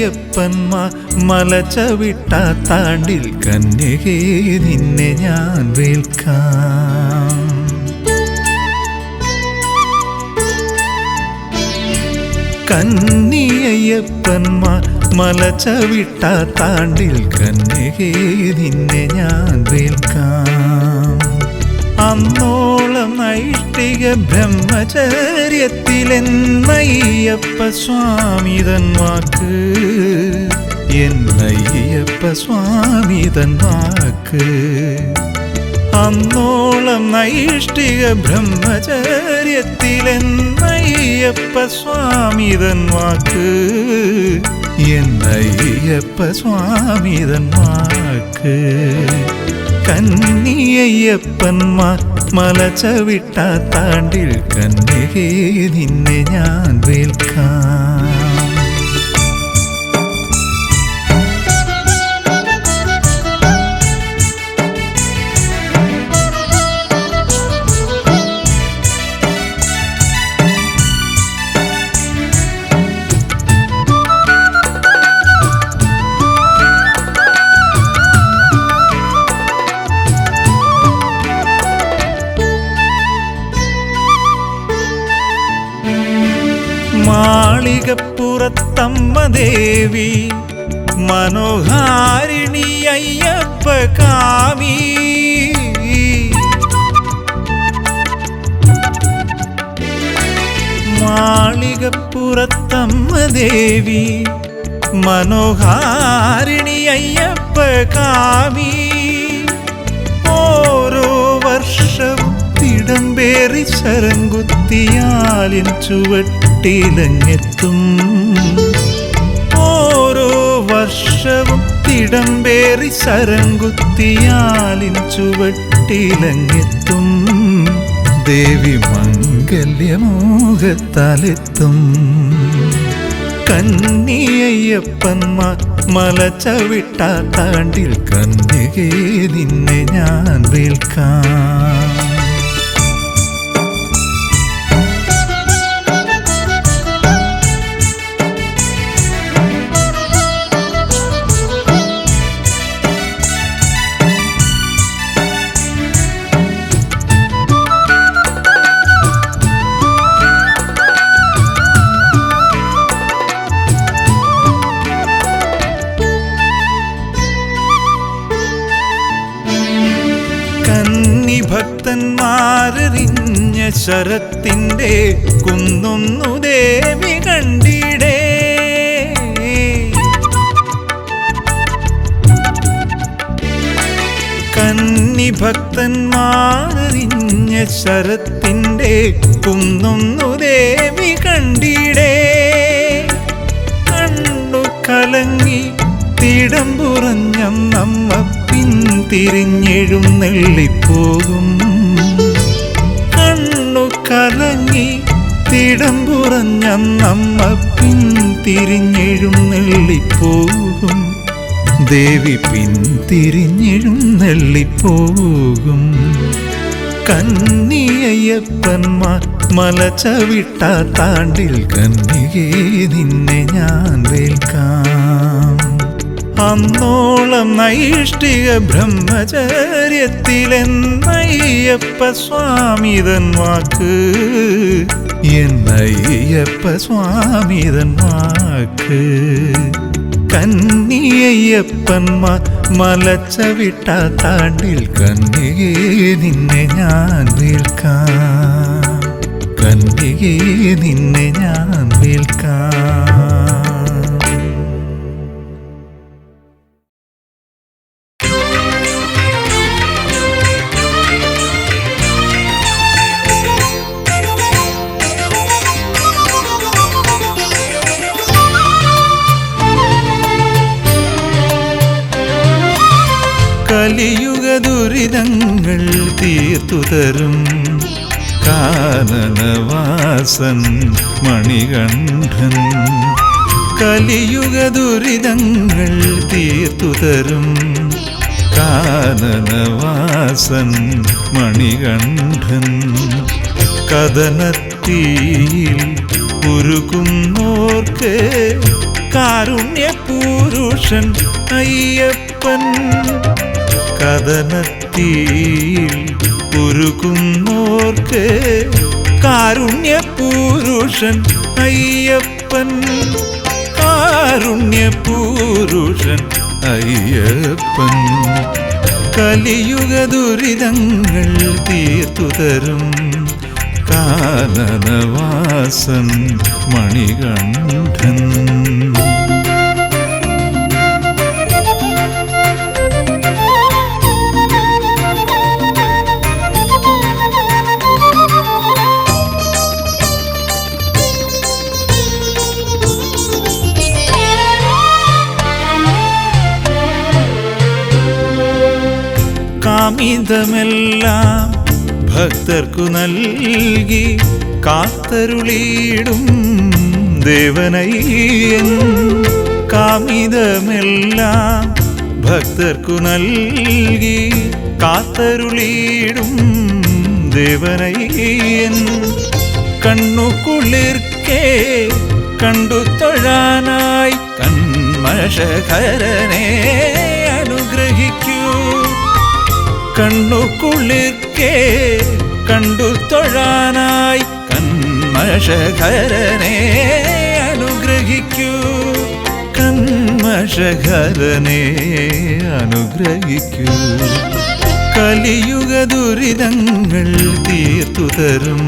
കന്നിയയ്യപ്പന്മാർ മലചവിട്ടാത്താണ്ടിൽ കന്യകേ നിന്നെ ഞാൻ വേൽക്കാം. കന്നിയയ്യപ്പന്മാർ മലചവിട്ടാത്താണ്ടിൽ കന്യകേ നിന്നെ ഞാൻ വേൽക്കാം. അന്നോളം നൈഷ്ഠിക ബ്രഹ്മചര്യത്തിലെന്നയ്യപ്പ സ്വാമിതൻ വാക്ക്, എന്നയ്യപ്പ സ്വാമിതൻ വാക്ക്. അന്നോളം നൈഷ്ഠിക ബ്രഹ്മചര്യത്തിലെന്നയ്യപ്പ സ്വാമിതൻ വാക്ക്, എന്നയ്യപ്പ സ്വാമിതൻ വാക്ക്. കന്നിയയ്യപ്പന്മാർ മലചവിട്ടാത്താണ്ടിൽ കന്യകേ നിന്നെ ഞാൻ വേൽക്കാം. മാളികപ്പുറത്തമ്മ ദേവി മനോഹാരിണി അയ്യപ്പ കാമി, മാളികപ്പുറത്തമ്മ ദേവി മനോഹാരിണി അയ്യപ്പ കാമി. ഓരോ വർഷവും തിടമ്പേറി ശരംകുത്തിയാലിൻ ചുവട്ടിലങ്ങെത്തും, ഓരോ വർഷവും തിടമ്പേറി ശരംകുത്തിയാലിൻ ചുവട്ടിലങ്ങെത്തും. ദേവി മംഗല്യമോഹത്താലെത്തും. കന്നിയയ്യപ്പന്മാർ മലചവിട്ടാത്താണ്ടിൽ കന്യകേ നിന്നെ ഞാൻ വേൽക്കാം. ഭക്തന്മാരെറിഞ്ഞ ശരത്തിന്റെ കുന്നൊന്നു ദേവി കണ്ടിടേ. കന്നി ഭക്തന്മാരെറിഞ്ഞ ശരത്തിന്റെ കുന്നൊന്നു ദേവി കണ്ടിടേ. കണ്ണു കലങ്ങി തിടമ്പുറഞ്ഞമ്മ പിന്തിരിഞ്ഞെഴുന്നെള്ളിപ്പോകും. കണ്ണു കലങ്ങി തിടമ്പുറഞ്ഞമ്മ പിന്തിരിഞ്ഞെഴുന്നെള്ളിപ്പോകും. ദേവി പിന്തിരിഞ്ഞെഴുന്നെള്ളിപ്പോകും. കന്നിയയ്യപ്പന്മാർ മലചവിട്ടാത്താണ്ടിൽ കന്യകേ നിന്നെ ഞാൻ വേൽക്കാം. അന്നോളം നൈഷ്ഠിക ബ്രഹ്മചര്യത്തിലെന്നയ്യപ്പ സ്വാമിതൻ വാക്ക്, എന്നയ്യപ്പ സ്വാമിതൻ വാക്ക്. കന്നിയയ്യപ്പന്മാർ മലചവിട്ടാത്താണ്ടിൽ കന്യകേ നിന്നെ ഞാൻ വേൽക്കാം. കന്യകേ നിന്നെ ഞാൻ വേൽക്കാം. കലിയുഗ ദുരിതങ്ങൾ തീർത്തുതരും കാനനവാസൻ മണികണ്ഠൻ. കലിയുഗ ദുരിതങ്ങൾ തീർത്തുതരും കാനനവാസൻ മണികണ്ഠൻ. കഥനത്തീയിൽ ഉരുകുന്നോർക്ക് കാരുണ്യപൂരുഷൻ അയ്യപ്പൻ കഥനത്തിൽ ഉരുകുന്നോർക്ക് കാരുണ്യപൂരുഷൻ അയ്യപ്പൻ കാരുണ്യപൂരുഷൻ അയ്യപ്പൻ കലിയുഗ ദുരിതങ്ങൾ തീർത്തു തരും കാനനവാസൻ മണികണ്ഠൻ കാമിതമെല്ലാം ഭക്തർക്കു നൽകി കാത്തരുളിയിടും ദേവനയ്യൻ കാമിതമെല്ലാം ഭക്തർക്കു നൽകി കാത്തരുളിയിടും ദേവനയ്യൻ കണ്ണുകുളിർക്കേ കണ്ടു തൊഴാനായി കന്മഷകരനെ അനുഗ്രഹിക്കൂ കണ്ണുകുളിർക്കേ കണ്ടു തൊഴാനായി കന്മഷകരനെ അനുഗ്രഹിക്കൂ കന്മഷകരനെ അനുഗ്രഹിക്കൂ കലിയുഗ ദുരിതങ്ങൾ തീർത്തു തരും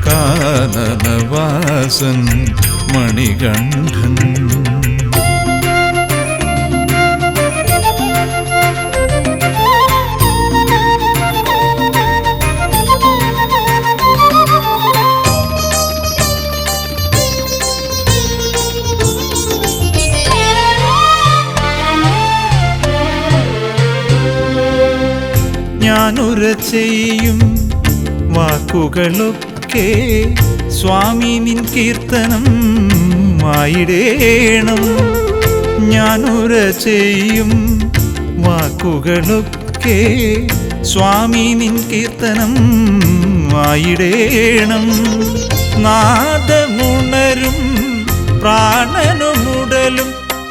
കാനനവാസൻ മണികണ്ഠൻ ഞാനുര ചെയ്യും വാക്കുകളൊക്കെ സ്വാമി നിൻ കീർത്തനം ആയിടേണം ഞാനുര ചെയ്യും വാക്കുകളൊക്കെ സ്വാമി നിൻ കീർത്തനം ആയിടേണം നാദമുണരും പ്രാണനുമുടലും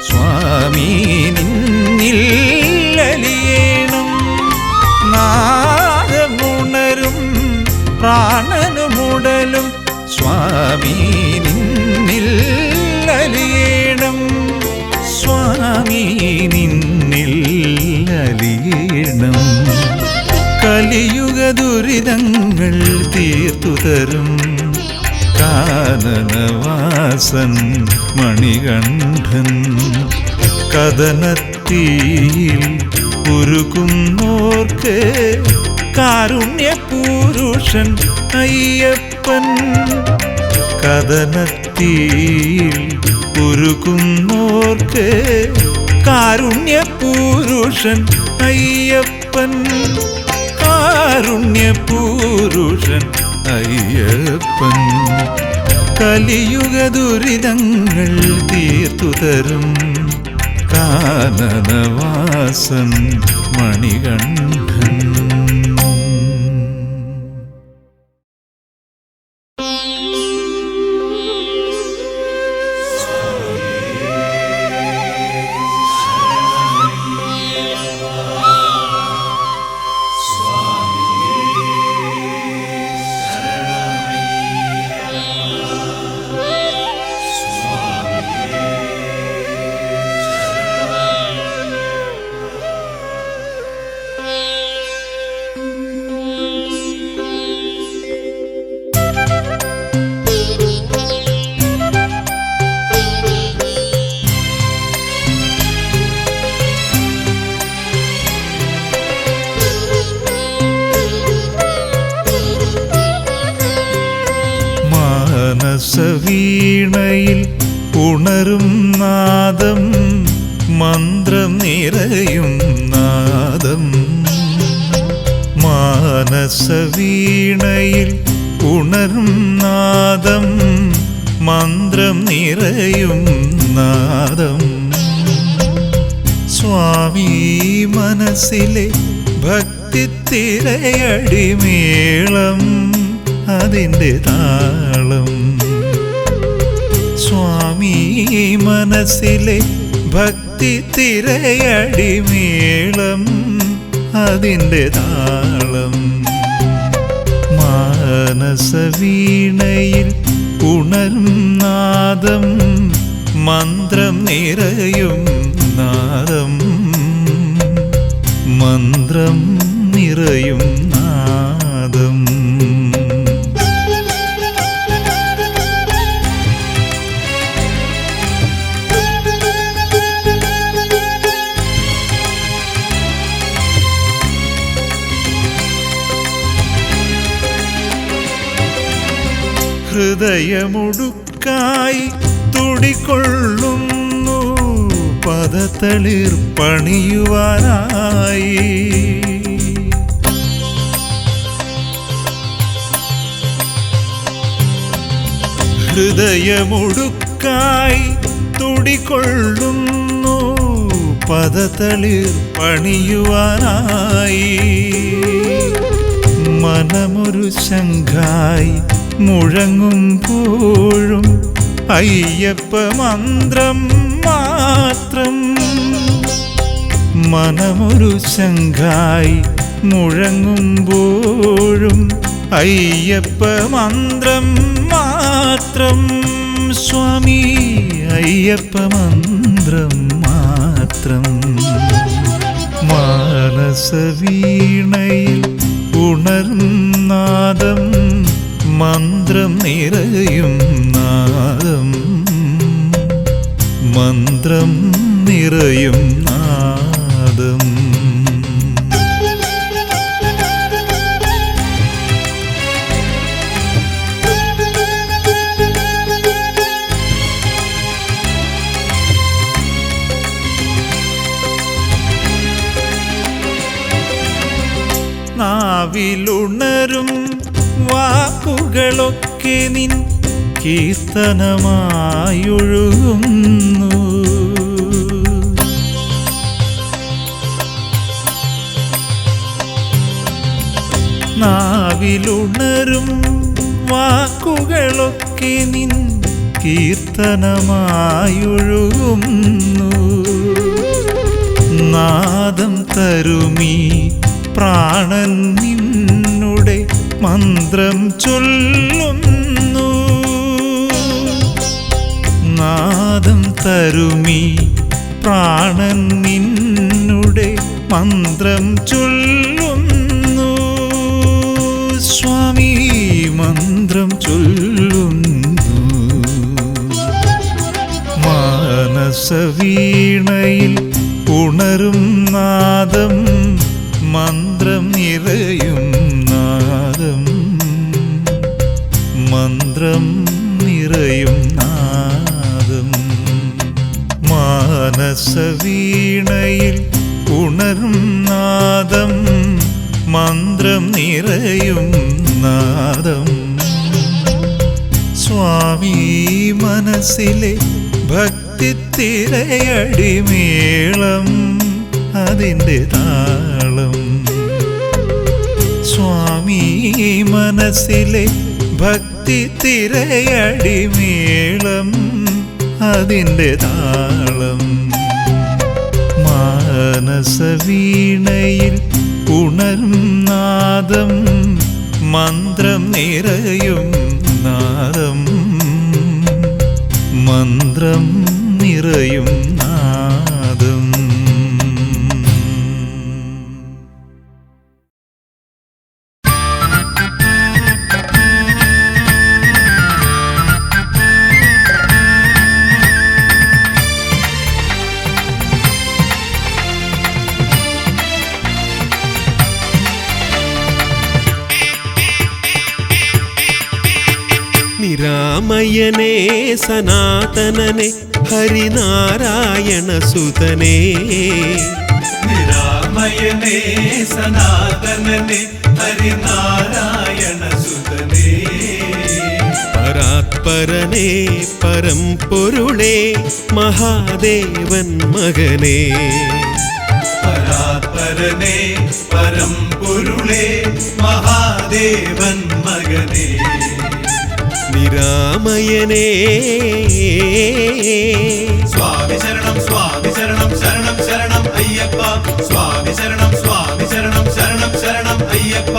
സ്വാമി നിന്നിൽ അലിയേണം നാദമുണരും പ്രാണനുമുടലും സ്വാമി നിന്നിൽ അലിയേണം സ്വാമി നിന്നിൽ അലിയേണം കലിയുഗ ദുരിതങ്ങൾ തീർത്തു തരും കാനനവാസൻ മണികണ്ഠൻ കഥനത്തിൽ ഉരുകുന്നോർക്ക് കാരുണ്യപൂരുഷൻ അയ്യപ്പൻ കഥനത്തിൽ ഉരുകുന്നോർക്ക് കാരുണ്യപൂരുഷൻ അയ്യപ്പൻ കാരുണ്യപൂരുഷൻ അയ്യപ്പൻ കലിയുഗ ദുരിതങ്ങൾ തീർത്തു തരും കാനനവാസൻ മണികണ്ഠൻ മാനസവീണയിൽ ഉണരും നാദം മന്ത്രം നിറയും നാദം മാനസവീണയിൽ ഉണരും നാദം മന്ത്രം നിറയും നാദം സ്വാമി മനസ്സിലെ ഭക്തിത്തിരയടിമേളം അതിൻ്റെ താളം സ്വാമി മനസ്സിലെ ഭക്തി തിരയടിമേളം അതിൻ്റെ താളം മാനസവീണയിൽ ഉണരും നാദം മന്ത്രം നിറയും നാദം മന്ത്രം നിറയും നാദം ഹൃദയമുടുക്കായി തുടികൊള്ളുന്നു പദതളിർ പണിയുവാനായി ഹൃദയമുടുക്കായി തുടികൊള്ളുന്നു പദതളിർ പണിയുവാനായി മനമൊരു ശംഖായി മുഴങ്ങുമ്പോഴും അയ്യപ്പ മന്ത്രം മാത്രം മനമൊരു ശംഖായി മുഴങ്ങുമ്പോഴും അയ്യപ്പ മന്ത്രം മാത്രം സ്വാമി അയ്യപ്പ മന്ത്രം മാത്രം മാനസവീണയിൽ ഉണരും നാദം മന്ത്രം നിറയും നാദം മന്ത്രം നിറയും നാദം നാവിലുണരും വാക്കുകളൊക്കെ നിൻ കീർത്തനമായൊഴുകുന്നു നാവിലുണരും വാക്കുകളൊക്കെ നിൻ കീർത്തനമായൊഴുകുന്നു നാദം തരുമീ പ്രാണൻ നിന്നുടെ മന്ത്രം ചൊല്ലുന്നു നാദം തരുമീ പ്രാണൻ നിന്നുടെ മന്ത്രം ചൊല്ലുന്നു സ്വാമി മന്ത്രം ചൊല്ലുന്നു മാനസവീണയിൽ ഉണരും നാദം മന്ത്രം നിറയും നാദം മന്ത്രം നിറയും നാദം മാനസവീണയിൽ ഉണരും നാദം മന്ത്രം നിറയും നാദം സ്വാമി മനസ്സിലെ ഭക്തി തിരയടിമേളം അതിൻ്റെ താളം സ്വാമി മനസ്സിലെ ഭക്തി തിരയടിമേളം അതിൻ്റെ താളം മാനസവീണയിൽ ഉണരും നാദം മന്ത്രം നിറയും നാദം മന്ത്രം നിറയും നാദം നിരാമയനേ സനാതനനെ ഹരിനാരായണ സുതനേ നിരാമയനേ സനാതനനെ ഹരിനാരായണ സുതനേ പരാത്പരനേ പരംപൊരുളേ മഹാദേവൻ മകനേ പരാത്പരനേ പരംപൊരുളേ മഹാദേവൻ മകനേ നിരാമയനേ സ്വാമി ശരണം ശരണം ശരണം അയ്യപ്പ സ്വാമി ശരണം ശരണം ശരണം അയ്യപ്പ.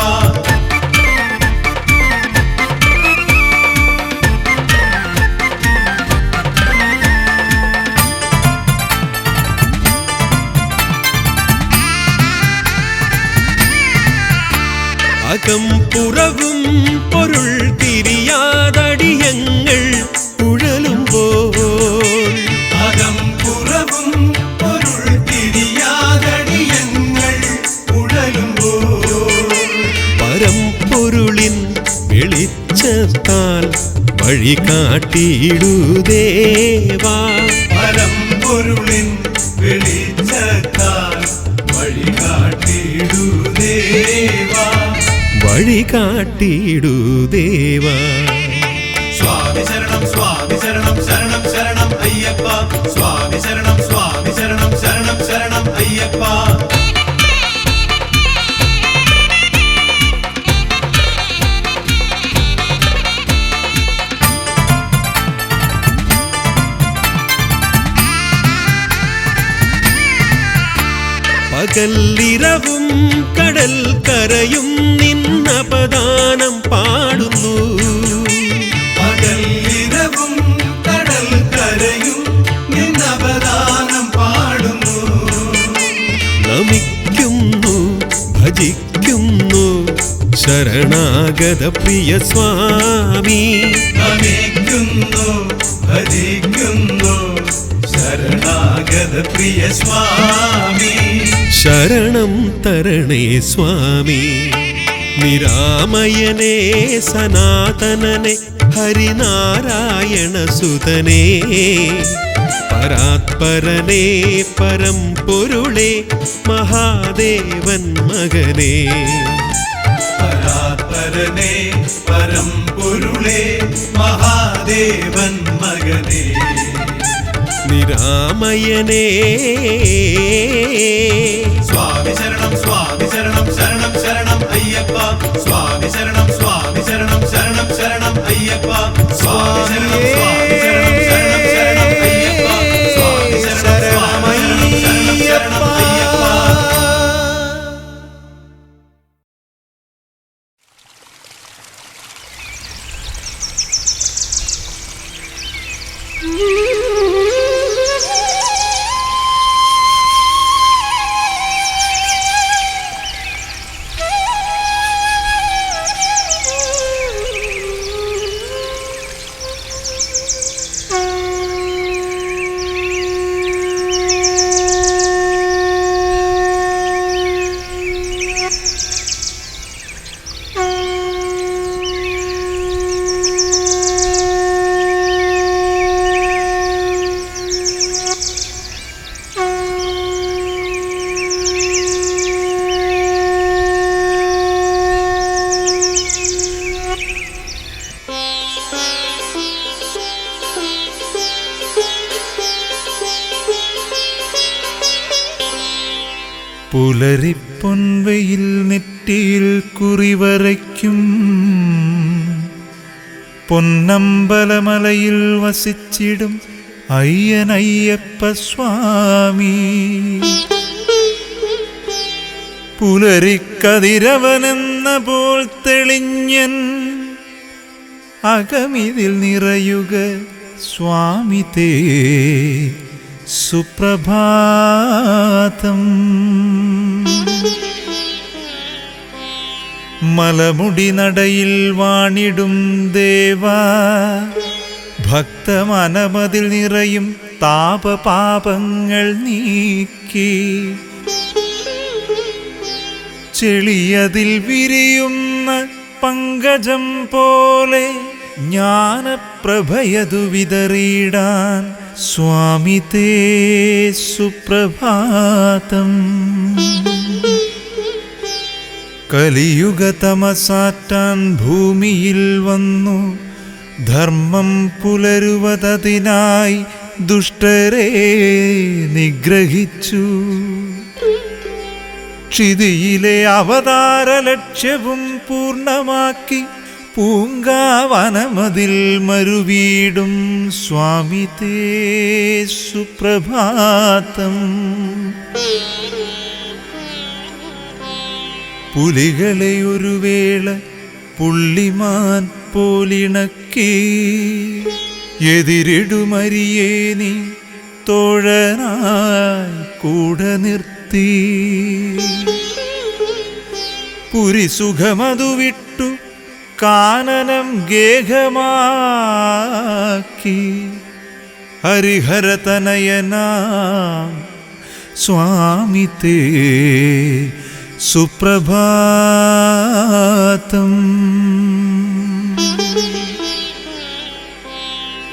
അകം പുറവും പൊരുൾ തിരിയാതടിയങ്ങൾ ഉഴലുമ്പോൾ അകം പുറവും പൊരുൾ തിരിയാതടിയങ്ങൾ ഉഴലുമ്പോൾ പരമ്പൊരുളിൻ വെളിച്ചത്താൽ വഴി കാട്ടിയിടുദേവാ പരമ്പൊരുളിൻ വെളിച്ചത്താൽ വഴി കാട്ടിയിടുദേവാ വഴി കാട്ടിയിടുദേവാ. സ്വാമി ശരണം ശരണം ശരണം അയ്യപ്പ സ്വാമി ശരണം ശരണം ശരണം അയ്യപ്പ. പകലിരവും കടൽ കരയും നിന്നപദാനം പാടുന്നു. പകലിരവും കടൽ കരയും നിന്നപദാനം പാടുന്നു. നമിക്കുന്നു ഭജിക്കുന്നു ശരണാഗത പ്രിയ സ്വാമി. നമിക്കുന്നു ഭജിക്കുന്നു ശരണാഗത പ്രിയ സ്വാമി. ശരണം തരണേ സ്വാമി. നിരാമയനേ സനാതനനെ ഹരിനാരായണ സുതനേ പരാത്പരനേ പരമ്പൊരുളേ മഹാദേവൻ മകനേ. പരാത്പരനേ പരമ്പൊരുളേ മഹാദേവൻ മകനേ. നിരാമയനേ സ്വാമി ശരണം ശരണം അയ്യപ്പ സ്വാമി ശരണം ശരണം അയ്യപ്പ സ്വാമി ശരണം ശരണം അയ്യപ്പ സ്വാമി ശരണം ശരണം അയ്യപ്പ. പുലരിപ്പൊൻവയിൽ നെറ്റിയിൽ കുറിവരയ്ക്കും പൊന്നമ്പലമലയിൽ വസിച്ചിടും അയ്യനയ്യപ്പ സ്വാമി. പുലരിക്കതിരവനെന്ന പോൽ തെളിഞ്ഞൻ അകമിതിൽ നിറയുക സ്വാമി തേ സുപ്രഭാതം. മലമുടി നടയിൽ വാണിടും ദേവാ ഭക്തമനമതിൽ നിറയും താപപാപങ്ങൾ നീക്കി ചെളിയതിൽ വിരിയുന്ന പങ്കജം പോലെ ജ്ഞാനപ്രഭയതു വിതറിയിടാൻ സ്വാമി തേ സുപ്രഭാതം. കലിയുഗതമസാറ്റാൻ ഭൂമിയിൽ വന്നു ധർമ്മം പുലരുവതതിനായി ദുഷ്ടരെ നിഗ്രഹിച്ചു. ക്ഷിതിയിലെ അവതാര ലക്ഷ്യവും പൂർണ്ണമാക്കി പൂങ്കാവനമതിൽ മരുവീടും സ്വാമി തേ സുപ്രഭാതം. പുലികളെ ഒരു വേള പുള്ളിമാൻ പോലിണക്കി എതിരിടുമരിയേ നീ തോഴനായി കൂടെ നിർത്തി. പുരിസുഖമതു വിട്ടു കാനനം ഗേഹമാക്കി ഹരിഹരതനയനാം സ്വാമി തേ സുപ്രഭാതം.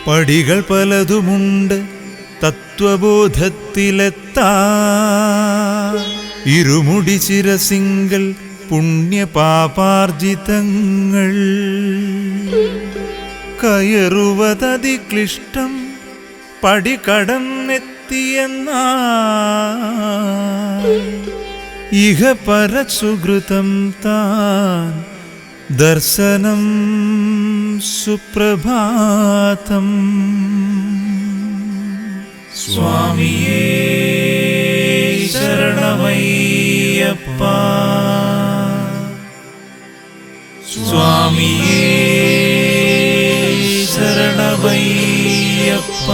പടികൾ പലതുമുണ്ട് തത്വബോധത്തിലെത്താൻ. ഇരുമുടി ശിരസിങ്കൽ പുണ്യപാപാർജിതങ്ങൾ കയറുവതതിക്ലിഷ്ടം പടി കടന്നെത്തിയെന്നാൽ ഇഹ പരസുകൃതം താൻ ദർശനം സുപ്രഭാതം. സ്വാമിയേ ശരണമയ്യപ്പ. സ്വാമിയേ ശരണമയ്യപ്പ.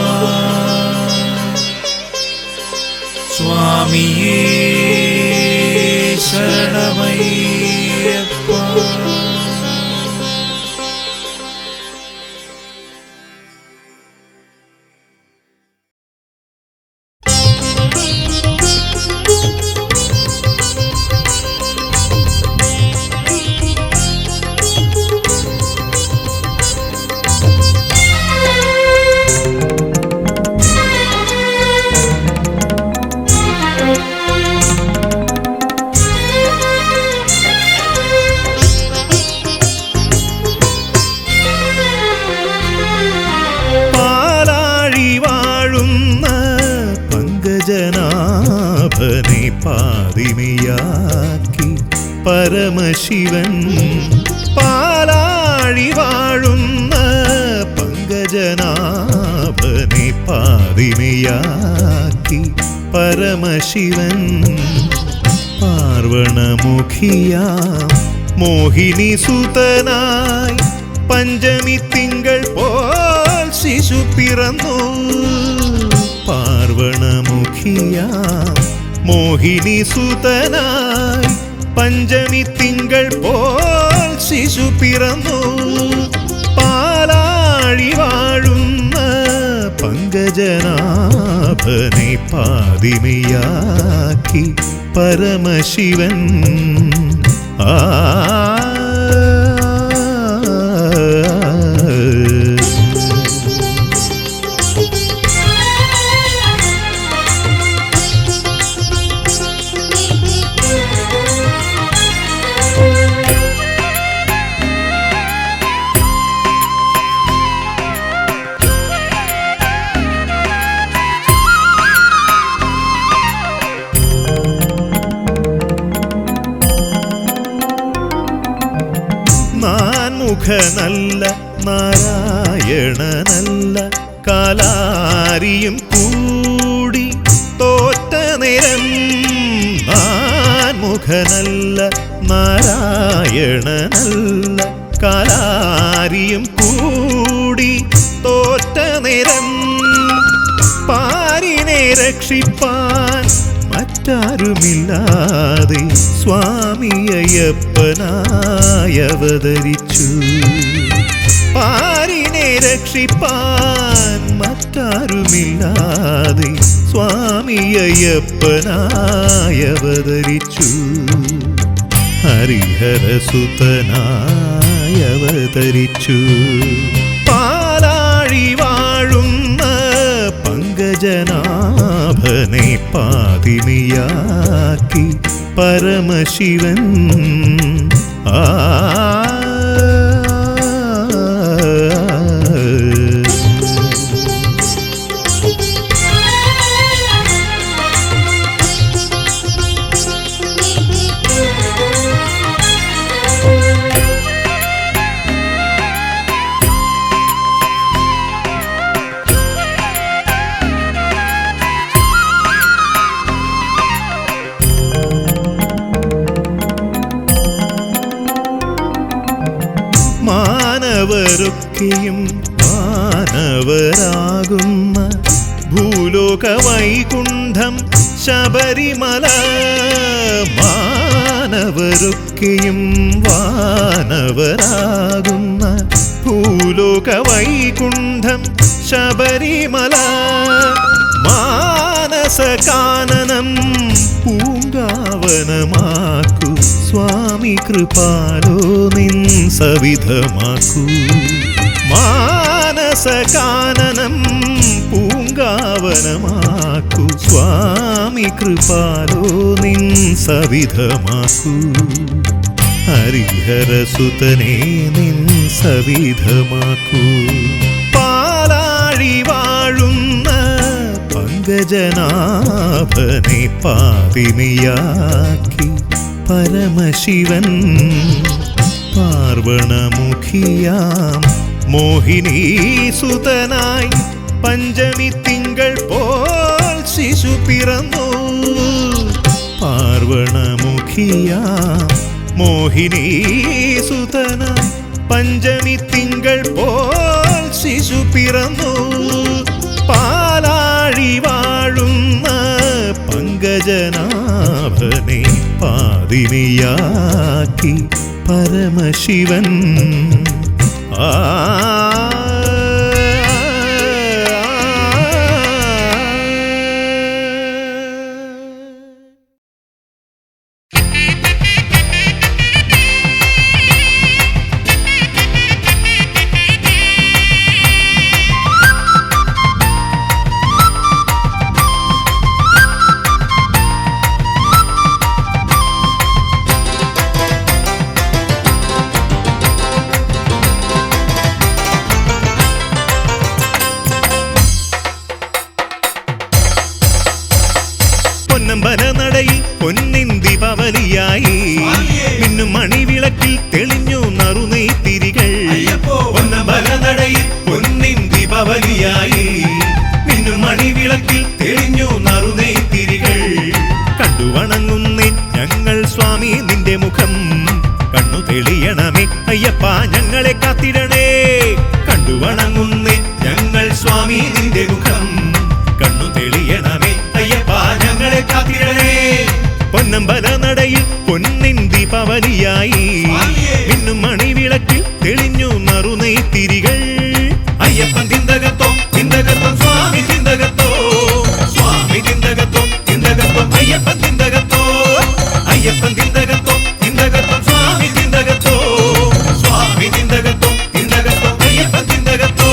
സ്വാമിയേ ശരണമയ്യപ്പ. ജനാഭനെ പാതിമയാക്കി പരമശിവൻ. പാലാഴി വാഴുന്ന പങ്കജനാഭനെ പാതിമയാക്കി പരമശിവൻ. പാർവണമുഖിയാം മോഹിനി സുതനായി പഞ്ചമി തിങ്കൾ പോൽ ശിശു പിറന്നു. പാർവണമുഖിയാം മോഹിനി സുതനായി പഞ്ചമി തിങ്കൾ പോൽ ശിശു പിറന്നു. പാലാഴി വാഴുന്ന പങ്കജനാഭനെ പാതിമയാക്കി പരമശിവൻ. ആ മുഖനല്ല നാരായണനല്ല കാലാരിയും കൂടി തോറ്റ നേരം. മുഖനല്ല നാരായണനല്ല കാലാരിയും കൂടി തോറ്റ നേരം. പാരിനെ രക്ഷിപ്പാൻ മറ്റാരുമില്ലാതെ സ്വാമി അയ്യപ്പനായി അവതരിച്ചു. പാരിനെ രക്ഷിപ്പാൻ മറ്റാരുമില്ലാതെ സ്വാമി അയ്യപ്പനായി അവതരിച്ചു. ഹരിഹരസുതനായി അവതരിച്ചു. പാലാഴി വാഴുന്ന പങ്കജനാഭനെ പാതിമയാക്കി പരമശിവൻ. ആ മാനവരൊക്കെയും മാനവരാകുന്ന ഭൂലോക വൈകുണ്ഠം ശബരിമല. മാനവരൊക്കെയും വാനവരാകുന്ന ഭൂലോക വൈകുണ്ഠം ശബരിമല. മാനസകാനനം പൂങ്കാവനമാക്കൂ സ്വാമി കൃപാലോ നിൻ സവിധമാക്കൂ. മാനസകാനനം പൂങ്കാവനമാക്കൂ സ്വാമി കൃപാലോ നിൻ സവിധമാക്കൂ. ഹരിഹരസുതനേ നിൻ സവിധമാക്കൂ. പാലാഴി വാഴുന്ന പങ്കജനാഭനെ പാതിനിയാക്കി പരമശിവൻ പാർവണമുഖിയാം മോഹിനീസുതനായി പഞ്ചമി തിങ്കൾ പോൽ ശിശു പിറന്നു. പാർവണമുഖിയാം മോഹിനീസുതനായി പഞ്ചമി തിങ്കൾ പോൽ ശിശു പിറന്നു. പാലാഴി വാഴുന്ന പങ്കജനാഭനെ പാതിനിയാക്കി പരമശിവൻ. ആ പൊന്നമ്പലനടയിൽ പൊന്നിൻ ദീപാവലിയായി മിന്നും മണിവിളക്കിൽ തെളിഞ്ഞു നറുനെയ്ത്തിരികൾ. പൊന്നമ്പലനടയിൽ പൊന്നിൻ ദീപാവലിയായി മിന്നും മണിവിളക്കിൽ തെളിഞ്ഞു നറുനെയ്ത്തിരികൾ. കണ്ടു വണങ്ങുന്നേ ഞങ്ങൾ സ്വാമി നിന്റെ മുഖം. കണ്ണു തെളിയണമേ അയ്യപ്പ ഞങ്ങളെ കാത്തിടണേ. കണ്ടു വണങ്ങുന്നേ ഞങ്ങൾ സ്വാമി നിന്റെ മുഖം. കണ്ണു തെളിയണമേ അയ്യപ്പ ഞങ്ങളെ കാത്തിടണേ. പൊന്നമ്പലനടയിൽ പൊന്നിൻ ദീപാവലിയായി മിന്നും മണിവിളക്കിൽ തെളിഞ്ഞു നറുനെയ്ത്തിരികൾ. അയ്യപ്പൻ തിന്തകത്തോ തിന്തകത്തോ സ്വാമി തിന്തകത്തോ. സ്വാമി തിന്തകത്തോ തിന്തകത്തോ അയ്യപ്പൻ തിന്തകത്തോ. അയ്യപ്പൻ തിന്തകത്തോ തിന്തകത്തോ സ്വാമി തിന്തകത്തോ. സ്വാമി തിന്തകത്തോ തിന്തകത്തോ അയ്യപ്പൻ തിന്തകത്തോ.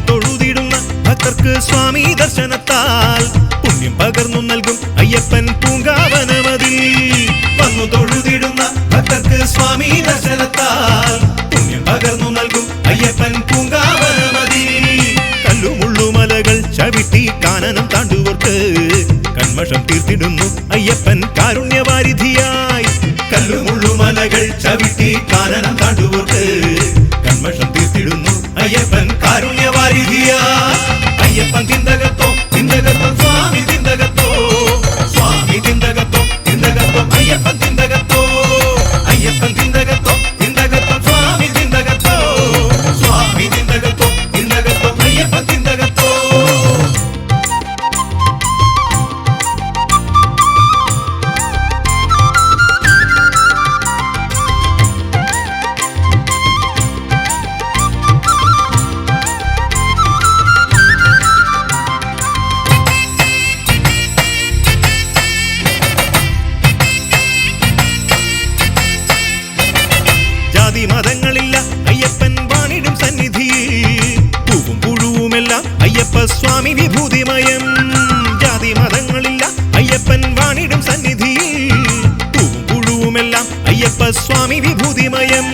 തൊഴുതിടുന്ന ഭക്തർക്ക് സ്വാമി ദർശനത്താൽ പുണ്യം പകർന്നു നൽകും അയ്യപ്പൻ പൂങ്കാവനമതിൽ. വന്നു തൊഴുതിടുന്ന ഭക്തർക്ക് സ്വാമി ദർശനത്താൽ പുണ്യം പകർന്നു നൽകും അയ്യപ്പൻ പൂങ്കാവനമതിൽ. കല്ലുമുള്ളുമലകൾ ചവിട്ടി കാനനം താണ്ടുവർക്ക് കന്മഷം തീർത്തിടുന്നു അയ്യപ്പൻ കാരുണ്യവാരിധിയായി. കല്ലുമുള്ളുമലകൾ ചവിട്ടി കാനനം താണ്ടുവർക്ക് കന്മഷം തീർത്തിടുന്നു അയ്യപ്പൻ കാരുണ്യവാരിധിയായി. അയ്യപ്പൻ തിന്തകത്തോ തിന്തകത്തോ സ്വാമി തിന്തകത്തോ. സ്വാമി തിന്തകത്തോ തിന്തകത്തോ അയ്യപ്പൻ തിന്തകത്തോ. അയ്യപ്പൻ തിന്തകത്തോ തിന്തകത്തോ സ്വാമി തിന്തകത്തോ. സ്വാമി തിന്തകത്തോ തിന്തകത്തോ അയ്യപ്പൻ തിന്തകത്തോ. മതങ്ങളില്ല അയ്യപ്പൻ വാണിടും സന്നിധിയിൽ. പൂവും പുഴുവുമെല്ലാം അയ്യപ്പ സ്വാമി വിഭൂതിമയം. ജാതി മതങ്ങളില്ല അയ്യപ്പൻ വാണിടും സന്നിധിയിൽ. പൂവും പുഴുവുമെല്ലാം അയ്യപ്പ സ്വാമി വിഭൂതിമയം.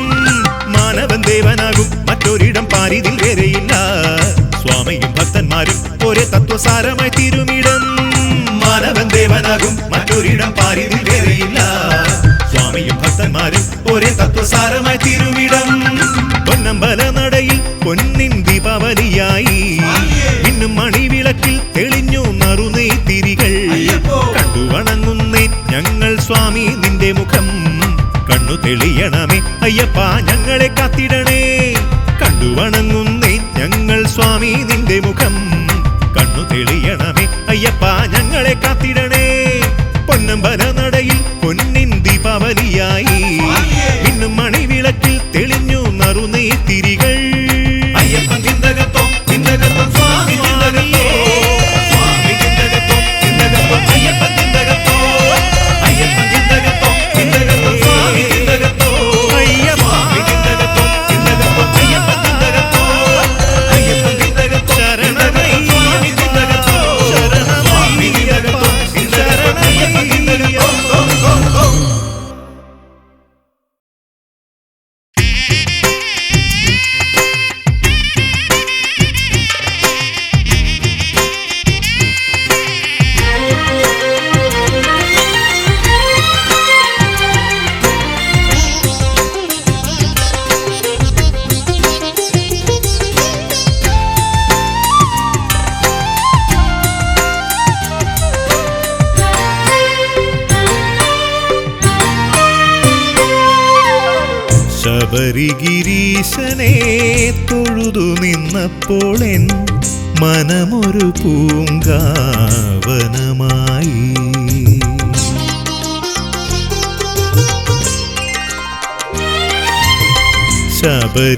മാനവൻ ദേവനാകും മറ്റൊരിടം പാരിതിൽ വേറെയില്ല. സ്വാമിയും ഭക്തന്മാരും ഒരേ തത്വസാരമായി തീരുമിടം. തത്വസാരമായി തിരുവിടം. പൊന്നമ്പല നടയിൽ പൊന്നിൻ ദീപാവലിയായി മിന്നും മണിവിളക്കിൽ തെളിഞ്ഞു നറുനെയ്ത്തിരികൾ. കണ്ടു വണങ്ങുന്നേ ഞങ്ങൾ സ്വാമി നിന്റെ മുഖം. കണ്ണു തെളിയണമേ അയ്യപ്പ ഞങ്ങളെ കാത്തിടണേ. കണ്ടു വണങ്ങുന്നേ ഞങ്ങൾ സ്വാമി നിന്റെ മുഖം. കണ്ണു തെളിയണമേ അയ്യപ്പ ഞങ്ങളെ കാത്തിടണേ. പൊന്നമ്പല നടയിൽ പൊന്നിൻ ദീപാവലിയായി മിന്നും മണിവിളക്കിൽ തെളിഞ്ഞു നറുനെയ്ത്തിരികൾ. അയ്യപ്പൻ തിന്തകത്തോ തിന്തകത്തോ സ്വാമി തിന്തകത്തോ, സ്വാമി തിന്തകത്തോ തിന്തകത്തോ അയ്യപ്പൻ തിന്തകത്തോ, അയ്യപ്പൻ തിന്തകത്തോ തിന്തകത്തോ സ്വാമി തിന്തകത്തോ, സ്വാമി തിന്തകത്തോ തിന്തകത്തോ അയ്യപ്പൻ തിന്തകത്തോ, അയ്യപ്പൻ തിന്തകത്തോ ശരണമയ്യ സ്വാമി തിന്തകത്തോ, സ്വാമി തിന്തകത്തോ തിന്തകത്തോ അയ്യപ്പൻ തിന്തകത്തോ. ശബരിഗിരീശനെ തൊഴുതു നിന്നപ്പോൾ എൻ മനമൊരു പൂങ്കാവനമായി.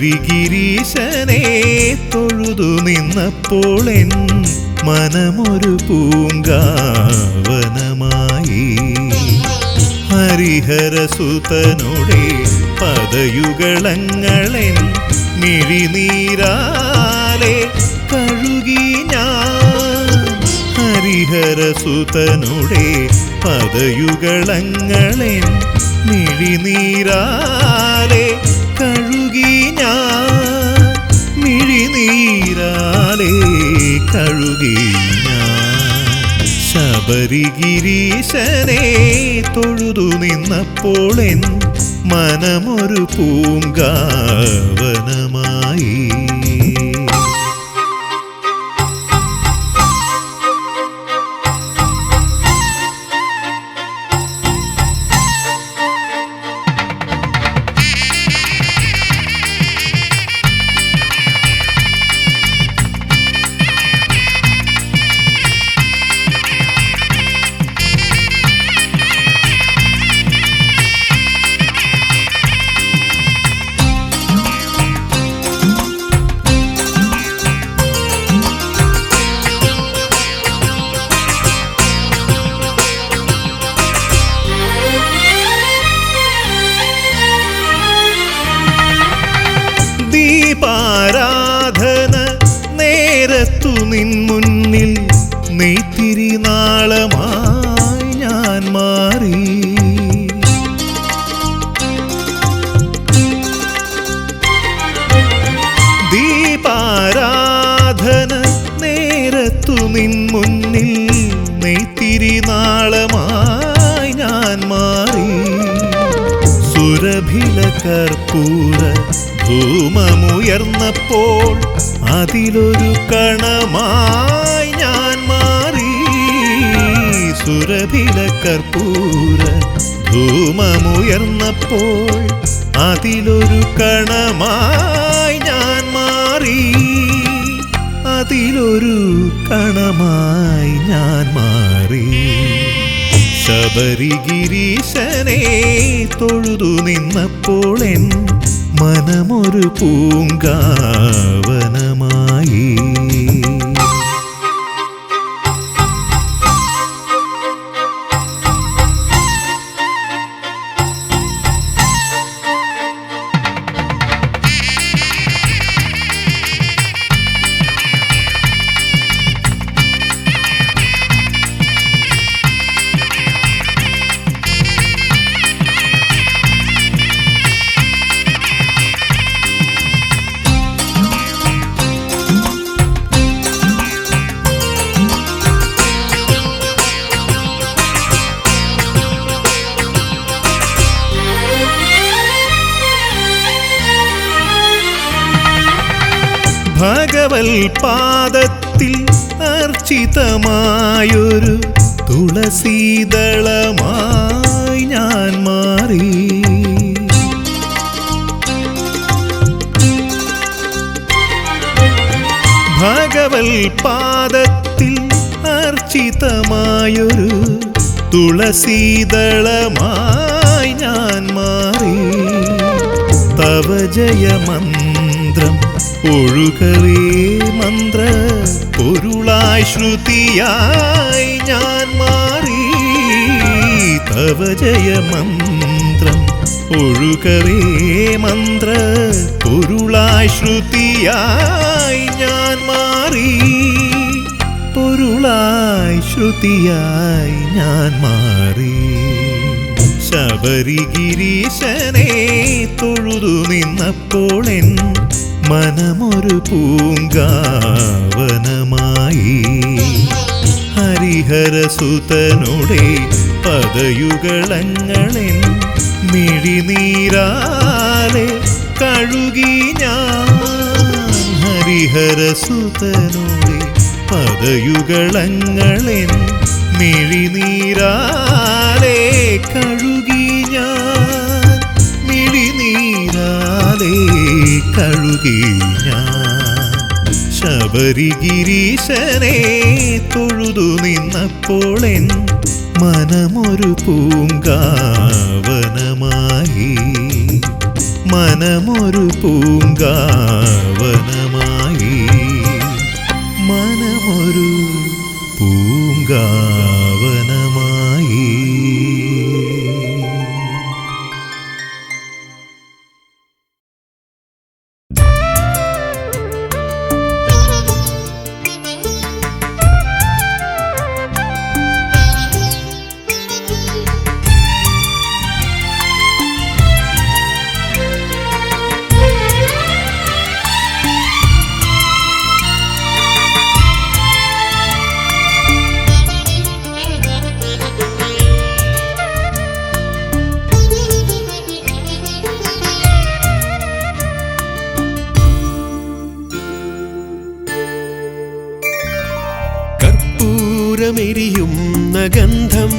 ശബരിഗിരീശനെ തൊഴുതു നിന്നപ്പോൾ എൻ മനമൊരു പൂങ്കാവനമായി. ഹരിഹരസുതനുടെ പദയുഗളങ്ങളെൻ മിഴിനീരാലെ കഴുകി ഞാൻ. ഹരിഹരസുതനുടെ പദയുഗളങ്ങളെൻ മിഴിനീരാലെ കഴുകി ഞാൻ. മിഴിനീരാലെ കഴുകി ഞാൻ. ശബരിഗിരീശനെ തൊഴുതു നിന്നപ്പോൾ എൻ മനമൊരു പൂങ്കാവനമായി. ദീപാരാധന നേരത്തു നിൻ മുന്നിൽ നെയ്ത്തിരി നാളമായി ഞാൻ മാറി. ദീപാരാധന നേരത്തു നിൻ മുന്നിൽ നെയ്ത്തിരി നാളമായി ഞാൻ മാറി. സുരഭില കർപ്പൂര ധൂമമുയർന്നപ്പോൾ അതിലൊരു കണമായി ഞാൻ മാറി. സുരഭില കർപ്പൂര ധൂമമുയർന്നപ്പോൾ അതിലൊരു കണമായി ഞാൻ മാറി. അതിലൊരു കണമായി ഞാൻ മാറി. ശബരിഗിരീശനെ തൊഴുതു നിന്നപ്പോൾ എൻ മനമൊരു പൂങ്കാവനമായി. ഭഗവൽ പാദത്തിൽ അർച്ചിതമായൊരു തുളസീദളമായി ഞാൻ മാറി. ഭഗവൽ പാദത്തിൽ അർച്ചിതമായൊരു തുളസീദളമായി ഞാൻ മാറി. തവ ജയമന്ത്രം ഒഴുകവേ മന്ത്ര പൊരുളായി ശ്രുതിയായി ഞാൻ മാറി. തവ ജയമന്ത്രം ഒഴുകവേ മന്ത്ര പൊരുളായി ശ്രുതിയായി ഞാൻ മാറി. പൊരുളായി ശ്രുതിയായി ഞാൻ മാറി. ശബരിഗിരീശനെ തൊഴുതു നിന്നപ്പോൾ എൻ മനമൊരു പൂങ്കാവനമായി. ഹരിഹരസുതനുടെ പദയുഗളങ്ങളെൻ മിഴിനീരാലെ കഴുകി ഞാൻ. ഹരിഹരസുതനുടെ പദയുഗളങ്ങളെൻ മിഴിനീരാലെ കഴുകി ഞാൻ. മിഴിനീരാലെ കഴുകി ഞാൻ. ശബരിഗിരീശനെ തൊഴുതു നിന്നപ്പോൾ എൻ മനമൊരു പൂങ്കാവനമായി. മനമൊരു പൂങ്കാവനമായി. മനമൊരു പൂങ്കാവനമായി. കർപ്പൂരമെരിയുന്ന ഗന്ധം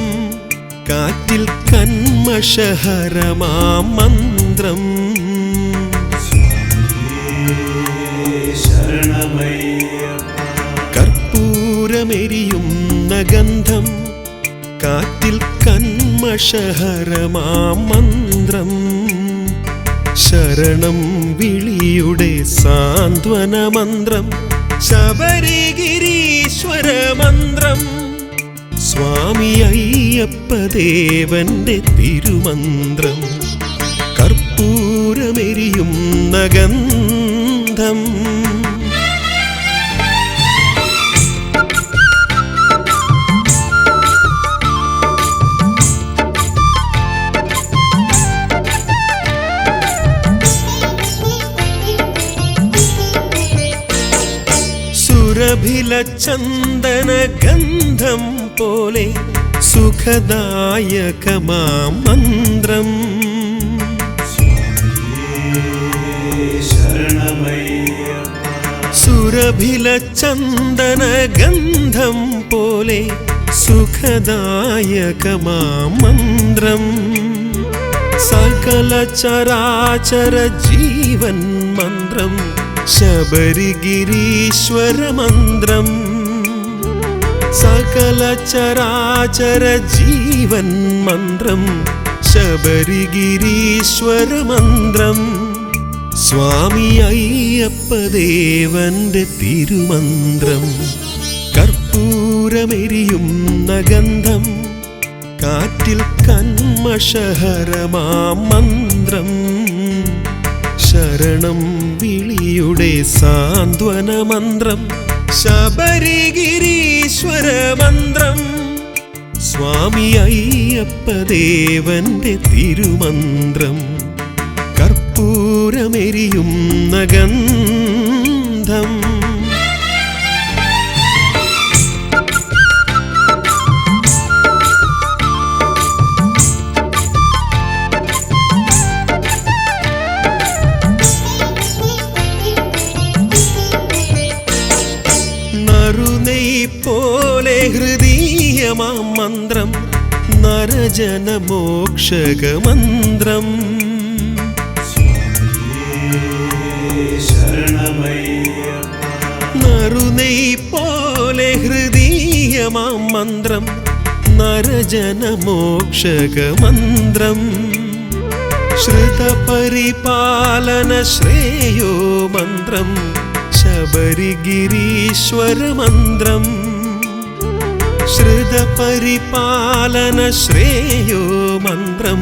കാറ്റിൽ കന്മഷഹരമാം മന്ത്രം. കർപ്പൂരമെരിയുന്ന ഗന്ധം കാറ്റിൽ കന്മഷഹരമാം മന്ത്രം. ശരണം വിളിയുടെ സാന്ത്വന മന്ത്രം. ശബരിഗിരീശ്വര മന്ത്രം. സ്വാമി അയ്യപ്പദേവന്റെ തിരുമന്ത്രം. കർപ്പൂരമെരിയുന്ന ഗന്ധം. സുരഭില ചന്ദന ഗന്ധം പോലെ സുഖദായകമാം മന്ത്രം. സുരഭില ചന്ദന ഗന്ധം പോലെ സുഖദായകമാം മന്ത്രം. സകല ചരാചര ജീവൻ മന്ത്രം. ശബരിഗിരീശ്വര മന്ത്രം. സകല ചരാചര ജീവൻ മന്ത്രം. ശബരിഗിരീശ്വര മന്ത്രം. സ്വാമി അയ്യപ്പദേവന്റെ തിരുമന്ത്രം. കർപ്പൂരമെരിയുന്ന ഗന്ധം കാറ്റിൽ കന്മഷഹരമാം മന്ത്രം. ശരണം വിളിയുടെ സാന്ത്വന മന്ത്രം. ശബരിഗിരീശ്വര മന്ത്രം. സ്വാമി അയ്യപ്പദേവന്റെ തിരുമന്ത്രം. കർപ്പൂരമെരിയുന്ന ഗന്ധം. ഹൃദീയമാം മന്ത്രം നരജനമോക്ഷകമന്ത്രം നറുനെയ് പോലെ ഹൃദീയമാം മന്ത്രം നരജനമോക്ഷകമന്ത്രം ശ്രുതപരിപാലന ശ്രേയോ മന്ത്രം ശബരിഗിരീശ്വരമന്ത്രം ശ്രുതപരിപാലന ശ്രേയോ മന്ത്രം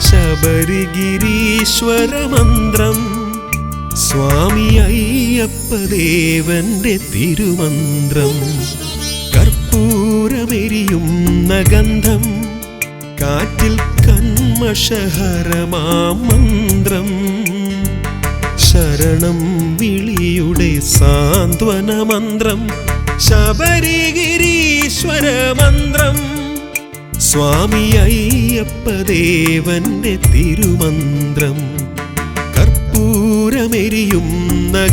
ശബരിഗിരീശ്വരമന്ത്രം സ്വാമി അയ്യപ്പദേവന്റെ തിരുമന്ത്രം കർപ്പൂരമെരിയുന്ന ഗന്ധം കാറ്റിൽ കന്മഷഹരമാം മന്ത്രം ശരണം വിളിയുടെ സാന്ത്വന മന്ത്രം ശബരിഗിരീശ്വര മന്ത്രം സ്വാമി അയ്യപ്പദേവന്റെ തിരുമന്ത്രം കർപ്പൂരമെരിയുന്ന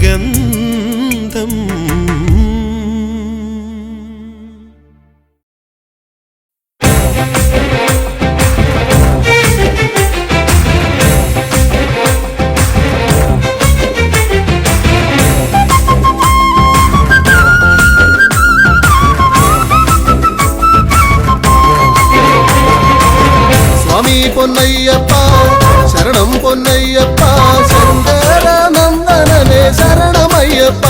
ഗന്ധം പൊന്നയ്യപ്പ ശരണം പൊന്നയ്യപ്പ ശങ്കരനന്ദനനെ ശരണമയ്യപ്പ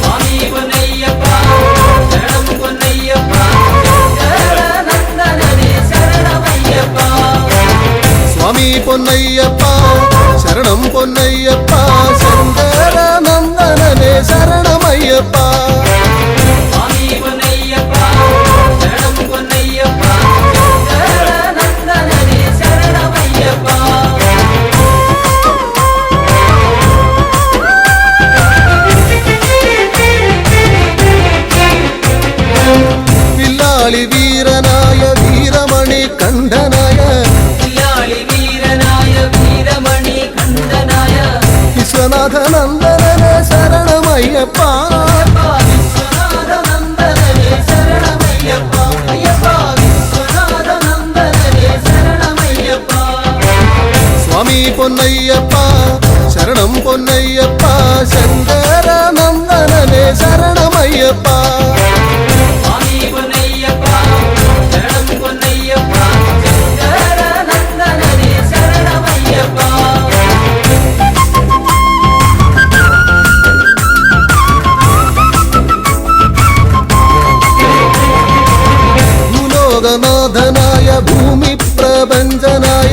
സ്വാമി പൊന്നയ്യപ്പ ശരണം പൊന്നയ്യപ്പ ശങ്കരനന്ദനനെ ശരണമയ്യപ്പ സ്വാമി പൊന്നയ്യപ്പ ശരണം പൊന്നയ്യപ്പ ശങ്കരനന്ദനനെ ശരണമയ്യപ്പ സ്വാമി പൊന്നയ്യപ്പ ശരണം പൊന്നയ്യപ്പ ശങ്കരനന്ദനനെ ശരണമയ്യപ്പ വില്ലാളി വീരനായ വീരമണി കണ്ഠനായ വില്ലാളി വീരനായ വീരമണി കണ്ഠനായ വിശ്വനാഥനന്ദനനെ ശരണമയ്യപ്പ വിശ്വനാഥനന്ദനനെ ശരണമയ്യപ്പ അയ്യപ്പ വിശ്വനാഥനന്ദനനെ ശരണമയ്യപ്പ സ്വാമി പൊന്നയ്യപ്പ ശരണം പൊന്നയ്യപ്പ ശങ്കരനന്ദനനെ ശരണമയ്യപ്പ സ്വാമി പൊന്നയ്യപ്പ ശരണം പൊന്നയ്യപ്പ ശങ്കരനന്ദനനെ ശരണമയ്യപ്പ ഭൂലോകനാഥനായ ഭൂമി പ്രപഞ്ചനായ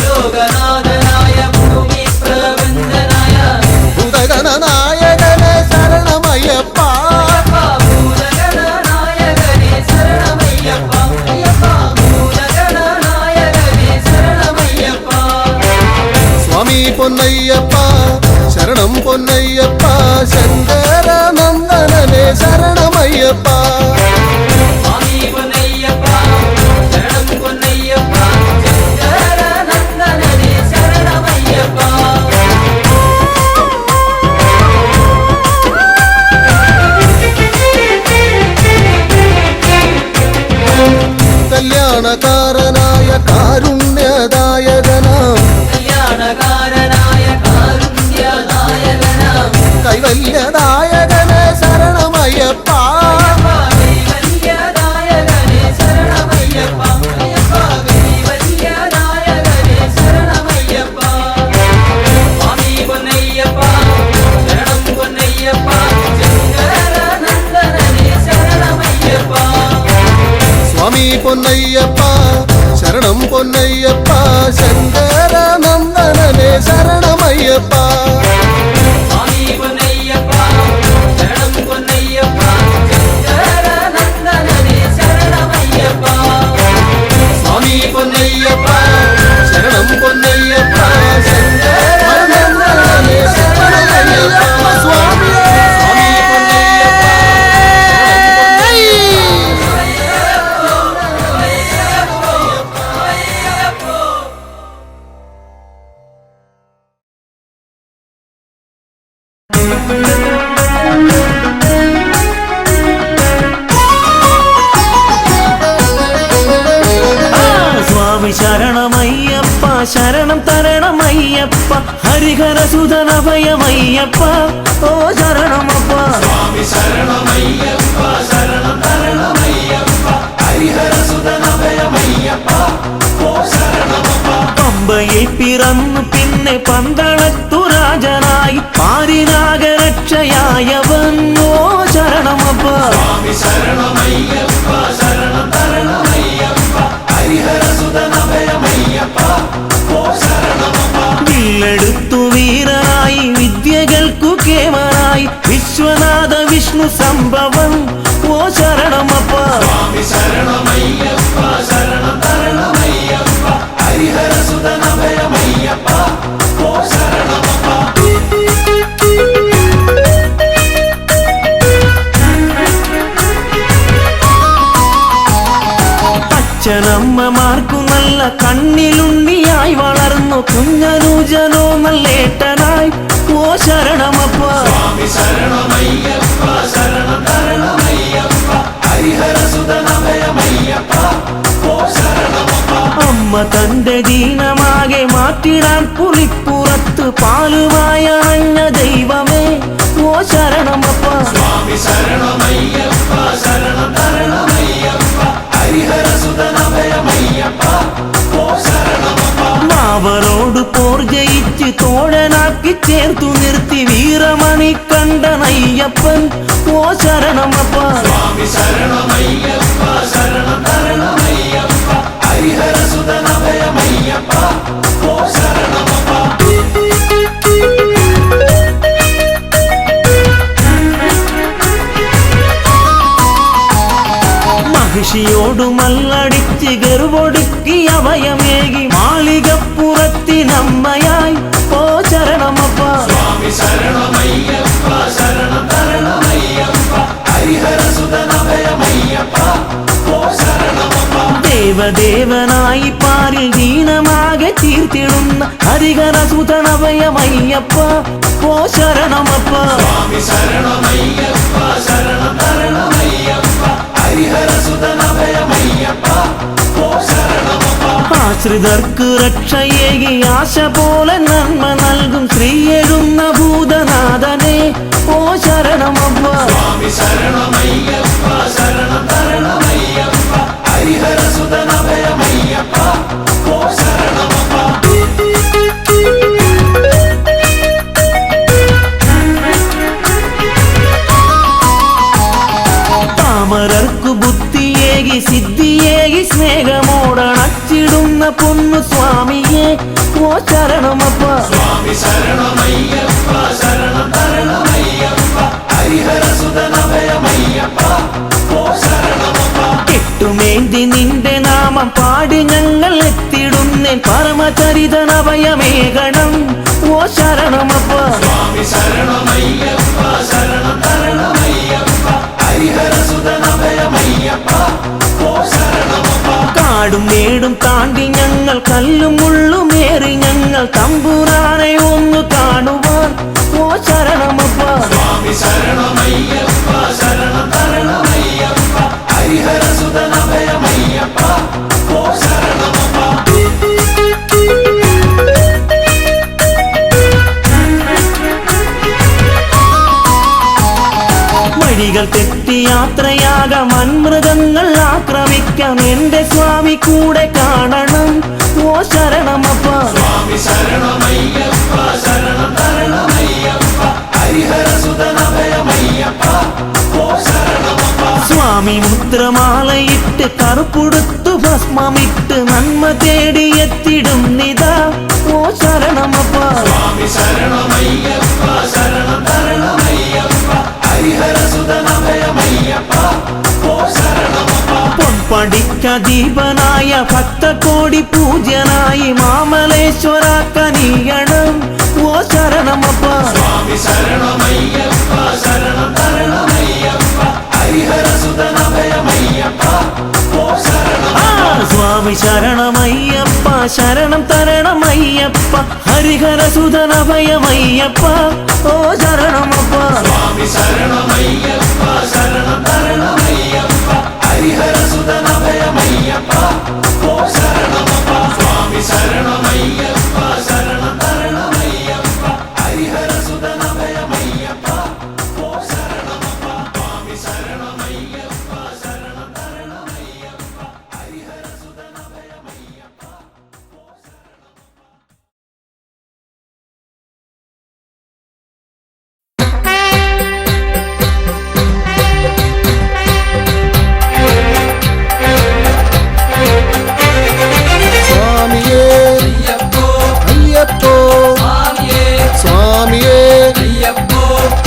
ലോകനാഥനായ ഭൂമി പ്രപഞ്ചനായ ഭൂതഗണനായകനെ ശരണമയ്യപ്പ ഭൂതഗണനായകനെ ശരണമയ്യപ്പ അയ്യപ്പ ഭൂതഗണനായകനെ ശരണമയ്യപ്പ സ്വാമി പൊന്നയ്യപ്പ ശരണം പൊന്നയ്യപ്പ ശങ്കരനന്ദനനെ ശരണമയ്യപ്പ സ്വാമി പൊന്നയ്യപ്പ ശരണം പൊന്നയ്യപ്പ ശങ്കരനന്ദനനെ ശരണമയ്യപ്പ കല്യാണകാരനായ കാരുണ്യദായകനാം കല്യാണകാരനായ കാരുണ്യനായകനാം കൈവല്യദായകനെ ശരണമയ്യപ്പ കൈവല്യദായകനെ ശരണമയ്യപ്പ അയ്യപ്പ കൈവല്യദായകനെ ശരണമയ്യപ്പ സ്വാമി പൊന്നയ്യപ്പ ശരണം പൊന്നയ്യപ്പ ശങ്കരനന്ദനനെ ശരണമയ്യപ്പ സ്വാമി പൊന്നയ്യപ്പ ശരണം പൊന്നയ്യപ്പ ശങ്കരനന്ദനനെ ശരണമയ്യപ്പ സ്വാമി പൊന്നയ്യപ്പ ശരണം പൊന്നയ്യപ്പ ശങ്കരനന്ദനനെ ശരണമയ്യപ്പ സ്വാമി പൊന്നയ്യപ്പ ശരണം പൊന്നയ്യപ്പ ശങ്കരനന്ദനനെ ശരണമയ്യപ്പ ശരണം തരണമയ്യപ്പ ഹരിഹരസുതനഭയമയ്യപ്പ ഓ ശരണമപ്പ സ്വാമി ശരണമയ്യപ്പ ശരണം തരണമയ്യപ്പ ഹരിഹരസുതനഭയമയ്യപ്പ ഓ ശരണമപ്പ പമ്പയിൽ പിറന്നു പിന്നെ പന്തളത്തു രാജനായി പാരിനാഗരക്ഷയായവൻ ഓ ശരണമപ്പ സ്വാമി ശരണമയ്യപ്പ ശരണം തരണമയ്യപ്പ ഹരിഹരസുതനഭയമയ്യപ്പ ഓ ശരണമപ്പ വില്ലെടുത്തു വീരനായി വിദ്യകൾക്കു കേമനായി വിശ്വനാഥ വിഷ്ണു സംഭവം ഓ ശരണമപ്പ സ്വാമി ശരണമയ്യപ്പ ശരണം തരണമയ്യപ്പ ഹരിഹരസുതനഭയമയ്യപ്പ ഓ ശരണമപ്പ അച്ഛനമ്മമാർക്കു നല്ല കണ്ണിലുണ്ണിയായി വളർന്നു കുഞ്ഞനൂജനോ നല്ലേട്ടനായി ഓ ശരണമപ്പ സ്വാമി ശരണമയ്യപ്പ ശരണം തരണമയ്യപ്പ ഹരിഹരസുതനഭയമയ്യപ്പ ഓ ശരണമപ്പ അമ്മ തന്റെ ദീനമാകെ മാറ്റിടാൻ പുലിപ്പുറത്ത് പാലുമായ അഞ്ഞ ദൈവമേ ഓ ശരണമപ്പ സ്വാമി ശരണമയ്യപ്പ ശരണം തരണമയ്യപ്പ ഹരിഹരസുതനഭയമയ്യപ്പ ഓ ശരണമപ്പ മാവനോട് പോർ ജയിച്ച് തോഴനാക്കി ചേർത്തു നിർത്തി വീരമണി കണ്ടനയ്യപ്പൻ ഓ ശരണമപ്പ സ്വാമി ശരണമയ്യപ്പ ശരണം തരണമയ്യപ്പ ഹരിഹരസുതനഭയമയ്യപ്പ ഓ ശരണമപ്പ മഹിഷിയോടു മല്ലടിച്ച് ഗർവൊടുക്കി അഭയമേകി മാളികപ്പുറത്തിനമ്മയായി ഓ ശരണമപ്പ സ്വാമി ശരണമയ്യപ്പ ശരണം തരണമയ്യപ്പ ഹരിഹരസുതനഭയമയ്യപ്പ ഓ ശരണമപ്പ ദേവദേവനായി പാരിൽ ദീനമാകെ തീർത്തിടുന്ന ഹരിഹരസുതനഭയമയ്യപ്പ ഓ ശരണമപ്പ സ്വാമി ശരണമയ്യപ്പ ശരണം തരണമയ്യപ്പ ഹരിഹരസുതനഭയമയ്യപ്പ ഓ ശരണമപ്പ ആശ്രിതർക്ക് രക്ഷയേകി ആശ പോലെ നന്മ നൽകും ശ്രീയെഴുന്ന ഭൂതനാഥനെ ഓ ശരണമപ്പ സ്വാമി ശരണമയ്യപ്പ ശരണം തരണമയ്യപ്പ ഹരിഹരസുതനഭയമയ്യപ്പ ഓ ശരണമപ്പ താമരർക്കു ബുദ്ധിയേകി സിദ്ധിയേകി സ്നേഹമോടണച്ചിടുന്ന പൊന്നു സ്വാമിയെ ഓ ശരണമപ്പ സ്വാമി ശരണമയ്യപ്പ ശരണം തരണമയ്യപ്പ ഹരിഹരസുതനഭയമയ്യപ്പ ഓ ശരണമപ്പ കെട്ടുമേന്തി നിന്റെ നാമം പാടി ഞങ്ങൾ എത്തിടുന്നേൻ പരമചരിതനഭയമേകണം ഓ ശരണമപ്പ സ്വാമി ശരണമയ്യപ്പ ശരണം തരണമയ്യപ്പ ഹരിഹരസുതനഭയമയ്യപ്പ ഓ ശരണമപ്പ കാടും മേടും താണ്ടി ഞങ്ങൾ കല്ലും മുള്ളുമേറി ഞങ്ങൾ തമ്പുരാനെ ഒന്ന് കാണുവാൻ ഓ ശരണമപ്പ സ്വാമി ശരണമയ്യപ്പ ശരണം തരണമയ്യപ്പ ഹരിഹരസുതനഭയമയ്യപ്പ ഓ ശരണമപ്പ വഴികൾ തെറ്റി യാത്രയാകാം വൻമൃഗങ്ങൾ ആക്രമിക്കാം എന്റെ സ്വാമി കൂടെ കാണണം ഓ ശരണമപ്പ സ്വാമി ശരണമയ്യപ്പ ശരണം തരണമയ്യപ്പ ഹരിഹരസുതനഭയമയ്യപ്പ ഓ ശരണമപ്പ സ്വാമി മുദ്രമാലയിട്ട് കറുപ്പുടുത്തു ഭസ്മമിട്ട് നന്മ തേടിയെത്തിടും നിതാ ഓ ശരണമപ്പ സ്വാമി ശരണമയ്യപ്പ ശരണം തരണമയ്യപ്പ ഹരിഹരസുതനഭയമയ്യപ്പ ഓ ശരണമപ്പ പൊൻപടിക്കദീപനായ ഭക്തകോടി പൂജ്യനായി മാമലേശ്വര കനിയണം ഓ ശരണമപ്പ സ്വാമി ശരണമയ്യപ്പ ശരണം തരണമയ്യപ്പ ഹരിഹരസുതനഭയമയ്യപ്പ ഓ ശരണമപ്പ സ്വാമി ശരണമയ്യപ്പ ശരണം തരണമയ്യപ്പ ഹരിഹരസുതനഭയമയ്യപ്പ ഓ ശരണമപ്പ സ്വാമി ശരണമയ്യപ്പ ശരണം തരണമയ്യപ്പ ഹരിഹരസുതനഭയമയ്യപ്പ ഓ ശരണമപ്പ സ്വാമി സ്വാമി ശരണമയ്യപ്പ ശരണം തരണമയ്യപ്പ ഹരിഹരസുതനഭയമയ്യപ്പ ഓ ശരണമപ്പ സ്വാമി ശരണമയ്യപ്പ ശരണം തരണമയ്യപ്പ ഹരിഹരസുതനഭയമയ്യപ്പ ഓ സ്വാമിയേ അയ്യപ്പോ അയ്യപ്പോ സ്വാമിയേ സ്വാമിയേ അയ്യപ്പോ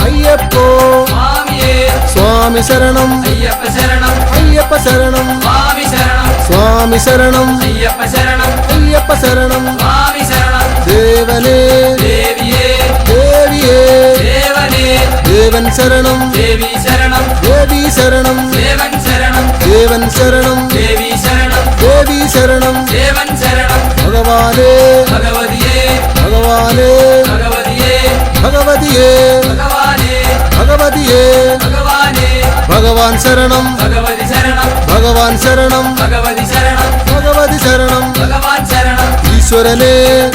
അയ്യപ്പോ സ്വാമിയേ സ്വാമി ശരണം അയ്യപ്പ ശരണം അയ്യപ്പ ശരണം സ്വാമി ശരണം സ്വാമി ശരണം അയ്യപ്പ ശരണം അയ്യപ്പ ശരണം സ്വാമി ശരണം ദേവനേ ദേവിയേ ദേവിയേ ദേവനേ ദേവൻ ശരണം ദേവി ശരണം ദേവി ശരണം ദേവൻ ശരണം ദേവൻ ശരണം ദേവി ശരണം ദേവി ശരണം ദേവൻ ശരണം ഭഗവാനേ ഭഗവതിയേ ഭഗവാനേ ഭഗവതിയേ ഭഗവതിയേ ഭഗവാനേ ഭഗവതിയേ ഭഗവാനേ ഭഗവാൻ ശരണം ഭഗവതി ശരണം ഭഗവാൻ ശരണം ഭഗവതി ശരണം ഭഗവതി ശരണം ഭഗവാൻ ശരണം ഈശ്വരനേ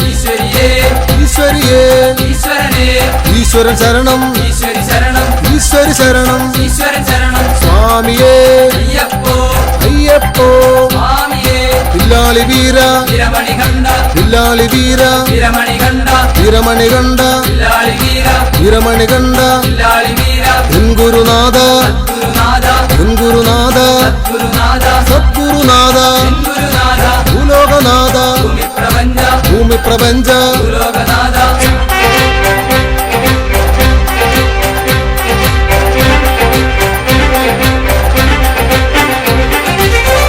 ഈശ്വരിയേ ഈശ്വരിയേ ഈശ്വരനേ ഈശ്വരൻ ശരണം ഈശ്വരി ശരണം ഈശ്വരി ശരണം ഈശ്വരൻ ശരണം സ്വാമിയേ അയ്യപ്പോ അയ്യപ്പോ സ്വാമിയേ വില്ലാളി വീര വീരമണി കണ്ട വില്ലാളി വീര വീരമണി കണ്ട വീരമണി കണ്ട വില്ലാളി വീര വീരമണി കണ്ട വില്ലാളി വീര എൻ ഗുരുനാഥ ഗുരുനാഥ എൻ ഗുരുനാഥ ഗുരുനാഥ സദ്ഗുരുനാഥ ഗുരുനാഥ ഭൂലോകനാഥ ഭൂമി പ്രപഞ്ച ഭൂമി പ്രപഞ്ച ഭൂലോകനാഥ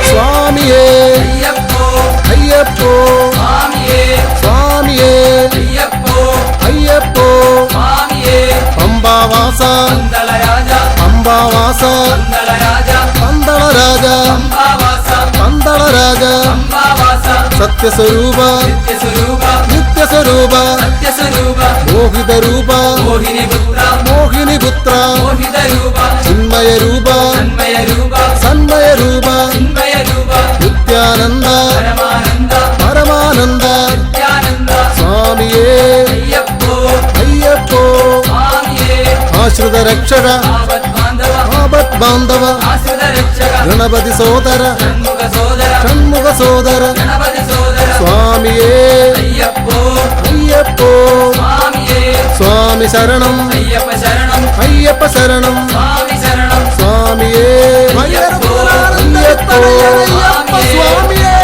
സ്വാമിയേ അയ്യപ്പോ അയ്യപ്പോ സ്വാമിയേ സ്വാമിയേ അയ്യപ്പോ അയ്യപ്പോ സ്വാമിയേ പമ്പാവാസ പന്തളരാജ പമ്പാവാസ പന്തളരാജ പന്തളരാജ പമ്പാവാസ പന്തളരാജ പമ്പാവാസ സത്യസ്വരൂപ നിത്യസ്വരൂപ നിത്യസ്വരൂപ സത്യസ്വരൂപ മോഹിത രൂപ മോഹിനി പുത്ര മോഹിനി പുത്ര മോഹിത രൂപ ചിന്മയ രൂപ തന്മയ രൂപ സന്മയ രൂപ ചിന്മയ രൂപ നിത്യാനന്ദ പരമാനന്ദ പരമാനന്ദ നിത്യാനന്ദ സ്വാമിയേ അയ്യപ്പോ അയ്യപ്പോ സ്വാമിയേ ആശ്രിത രക്ഷക ആപത് ബാന്ധവ ആപത് ബാന്ധവ ആശ്രിത രക്ഷക ഗണപതി സോദര ഷൺമുഖ സോദര ഷൺമുഖ സോദര ഗണപതി സോദര സ്വാമിയേ അയ്യപ്പോ അയ്യപ്പോ സ്വാമിയേ സ്വാമി ശരണം അയ്യപ്പ ശരണം അയ്യപ്പ ശരണം സ്വാമി ശരണം സ്വാമിയേ അയ്യപ്പോ അയ്യപ്പോ സ്വാമിയേ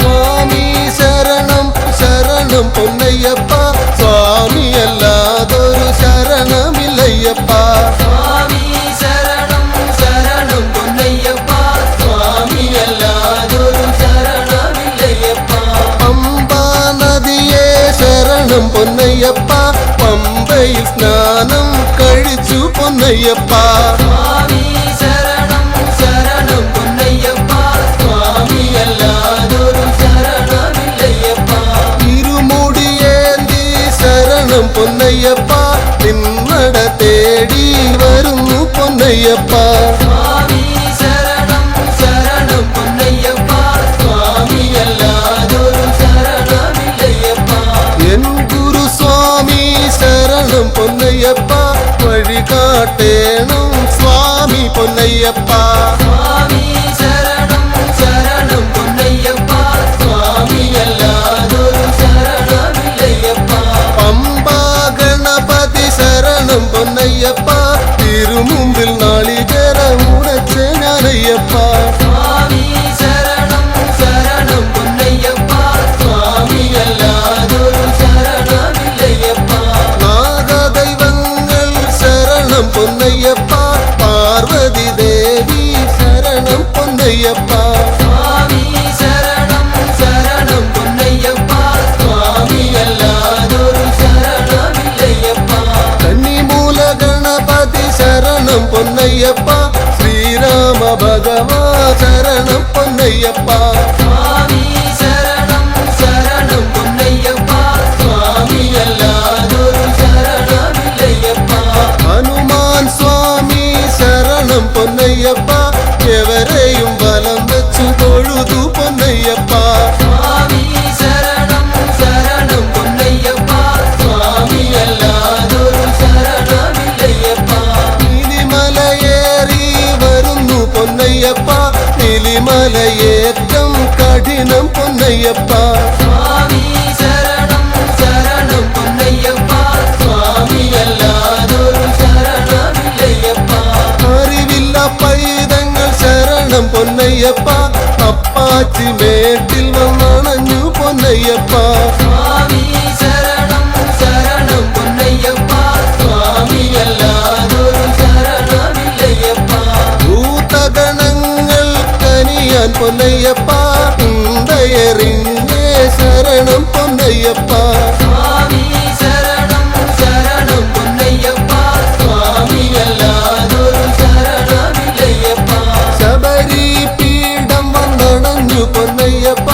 സ്വാമി ശരണം ശരണം പൊന്നയ്യപ്പ സ്വാമിയല്ലാതൊരു ശരണമില്ലയ്യപ്പ സ്വാമി ശരണം ശരണം പൊന്നയ്യപ്പ സ്വാമിയല്ലാതൊരു ശരണമില്ലയ്യപ്പ പമ്പാ നദിയെ ശരണം പൊന്നയ്യപ്പ പമ്പയിൽ സ്നാനം കഴിച്ചു പൊന്നയ്യപ്പ സ്വാമി ശരണം ശരണം പൊന്നയ്യപ്പ സ്വാമിയല്ലാതൊരു ശരണമില്ലയ്യപ്പ ഇരുമുടിയേന്തി ശരണം പൊന്നയ്യപ്പ നിന്നട തേടി വരുന്നു പൊന്നയ്യപ്പ സ്വാമി ശരണം ശരണം പൊന്നയ്യപ്പ സ്വാമിയല്ലാതൊരു ശരണമില്ലയ്യപ്പ എൻ ഗുരുസ്വാമി ശരണം പൊന്നയ്യപ്പ വഴി കാട്ടേണം സ്വാമി പൊന്നയ്യപ്പ സ്വാമി ശരണം ശരണം പൊന്നയ്യപ്പ സ്വാമിയല്ലാതൊരു ശരണമില്ലയ്യപ്പ പമ്പാ ഗണപതി ശരണം പൊന്നയ്യപ്പ തിരുമുമ്പിൽ നാളികേരം ഉടച്ച ഞാനയ്യപ്പ സ്വാമി ശരണം ശരണം പൊന്നയ്യപ്പ സ്വാമിയല്ലാതൊരു ശരണമില്ലയ്യപ്പ നാഗദൈവങ്ങൾ ശരണം പൊന്നയ്യപ്പ പാർവതി ദേവി ശരണം പൊന്നയ്യപ്പ സ്വാമി ശരണം ശരണം പൊന്നയ്യപ്പ സ്വാമിയല്ലാതൊരു ശരണമില്ലയ്യപ്പ കന്നിമൂല ഗണപതി ശരണം പൊന്നയ്യപ്പ ശ്രീരാമ ഭഗവാ ശരണം പൊന്നയ്യപ്പ സ്വാമി ശരണം ശരണം ശബരിമലയേറ്റം കഠിനം പൊന്നയ്യപ്പ സ്വാമി ശരണം ശരണം പൊന്നയ്യപ്പ സ്വാമിയല്ലാതൊരു ശരണമില്ലയ്യപ്പ അറിവില്ല പൈതങ്ങൾ ശരണം പൊന്നയ്യപ്പ അപ്പാച്ചി മേട്ടിൽ വന്നണഞ്ഞു പൊന്നയ്യപ്പ സ്വാമി ശരണം ശരണം പൊന്നയ്യപ്പ സ്വാമിയല്ലാതൊരു ശരണമില്ലയ്യപ്പ ഭൂതഗണങ്ങൾ കനിയാൻ പൊന്നയ്യപ്പ ഉണ്ടയെറിഞ്ഞേ ശരണം പൊന്നയ്യപ്പ സ്വാമി ശരണം ശരണം പൊന്നയ്യപ്പ സ്വാമിയല്ലാതൊരു ശരണമില്ലയ്യപ്പ ശബരി പീഠം വന്നണഞ്ഞു പൊന്നയ്യപ്പ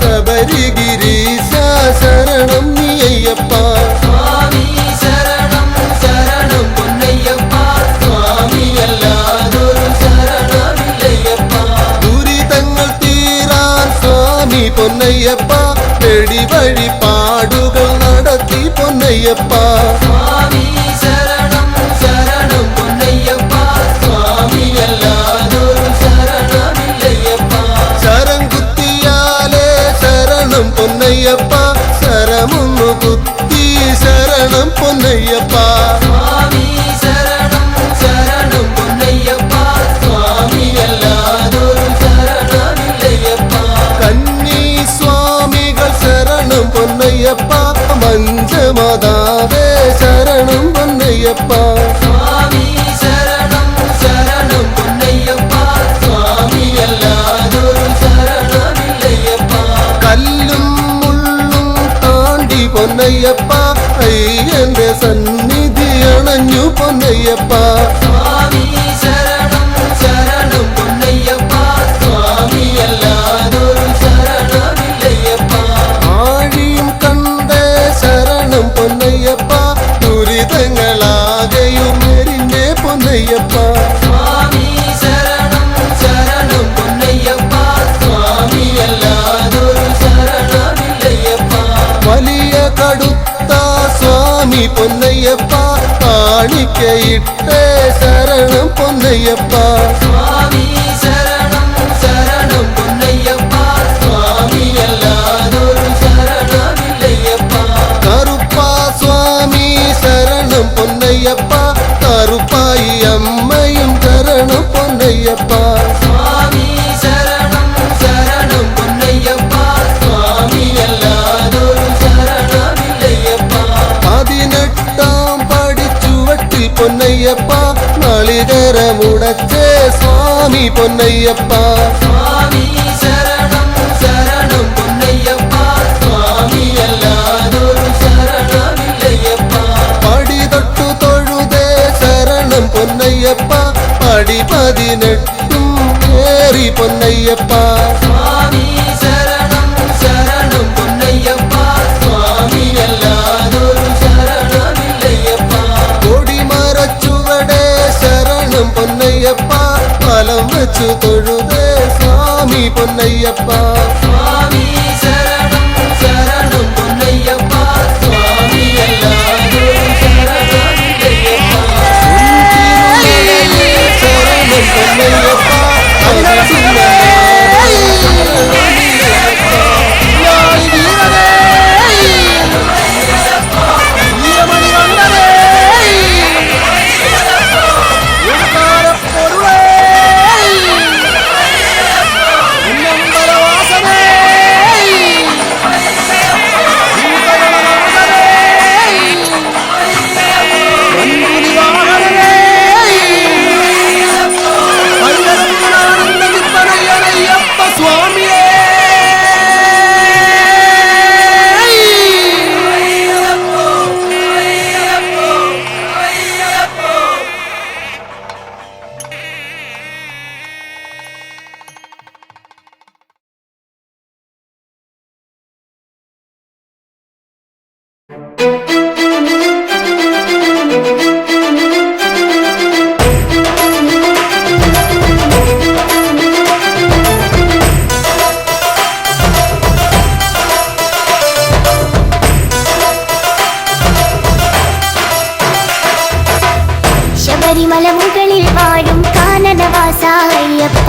ശബരിഗിരീശ ശരണം നീയയ്യപ്പ സ്വാമി ശരണം ശരണം പൊന്നയ്യപ്പ സ്വാമിയല്ലാതൊരു ശരണമില്ലയ്യപ്പ ദുരിതങ്ങൾ തീരാൻ സ്വാമി പൊന്നയ്യപ്പ വെടിവഴി പാടുകൾ നടത്തി പൊന്നയ്യപ്പ സ്വാമി ശരണം ശരണം പൊന്നയ്യപ്പ സ്വാമിയല്ലാതൊരു ശരണമില്ലയ്യപ്പ ശരം കുത്തിയാലേ ശരണം പൊന്നയ്യപ്പ ശരമൊന്നു കുത്തി ശരണം പൊന്നയ്യപ്പ സ്വാമി ശരണം ശരണം പൊന്നയ്യപ്പ സ്വാമിയല്ലാതൊരു ശരണമില്ലയ്യപ്പ കന്നി സ്വാമികൾ ശരണം പൊന്നയ്യപ്പ മഞ്ചമതാവേ ശരണം പൊന്നയ്യപ്പ സ്വാമി ശരണം ശരണം പൊന്നയ്യപ്പ സ്വാമിയല്ലാതൊരു ശരണമില്ലയ്യപ്പ കല്ലും മുള്ളും താണ്ടി പൊന്നയ്യപ്പ അയ്യന്റെ സന്നിധി അണഞ്ഞു പൊന്നയ്യപ്പ സ്വാമി ശരണം ശരണം പൊന്നയ്യപ്പ സ്വാമിയല്ലാതൊരു ശരണമില്ലയ്യപ്പ ആഴിയും കണ്ടേ ശരണം പൊന്നയ്യപ്പ ദുരിതങ്ങളാകെയും എരിഞ്ഞേ പൊന്നയ്യപ്പ സ്വാമി ശരണം ശരണം പൊന്നയ്യപ്പ സ്വാമിയല്ലാതൊരു ശരണമില്ലയ്യപ്പ വലിയ കടുത്ത സ്വാമി പൊന്നയ്യപ്പ കാണിക്കയിട്ടേ ശരണം പൊന്നയ്യപ്പ സ്വാമി ശരണം ശരണം പൊന്നയ്യപ്പ സ്വാമിയല്ലാതൊരു ശരണമില്ലയ്യപ്പ കറുപ്പ സ്വാമി ശരണം പൊന്നയ്യപ്പ കറുപ്പായി അമ്മയും ശരണം പൊന്നയ്യപ്പ സ്വാമി ശരണം ശരണം പൊന്നയ്യപ്പ സ്വാമിയല്ലാതൊരു ശരണമില്ലയ്യപ്പ 18 പടി ചുവട്ടിൽ പൊന്നയ്യപ്പ നാളികേരമുടച്ചേ സ്വാമി പൊന്നയ്യപ്പ സ്വാമി ശരണം ശരണം പൊന്നയ്യപ്പ സ്വാമിയല്ലാതൊരു ശരണമില്ലയ്യപ്പ പടി തൊട്ടു തൊഴുതേ ശരണം പൊന്നയ്യപ്പ പടി 18 ഏറി പൊന്നയ്യപ്പ സ്വാമി ശരണം ശരണം പൊന്നയ്യപ്പ സ്വാമിയല്ലാതൊരു ശരണമില്ലയ്യപ്പ കൊടിമരച്ചുവടേ ശരണം പൊന്നയ്യപ്പ ഫലം വെച്ചു തൊഴുതേ സ്വാമി പൊന്നയ്യപ്പ സ്വാമി ശരണം ശരണം പൊന്നയ്യപ്പ സ്വാമിയല്ലാതൊരു ശരണമില്ലയ്യപ്പ ശരണം പൊന്നയ്യപ്പ ശബരിമല മുകളിൽ വാഴും കാനനവാസ അയ്യപ്പ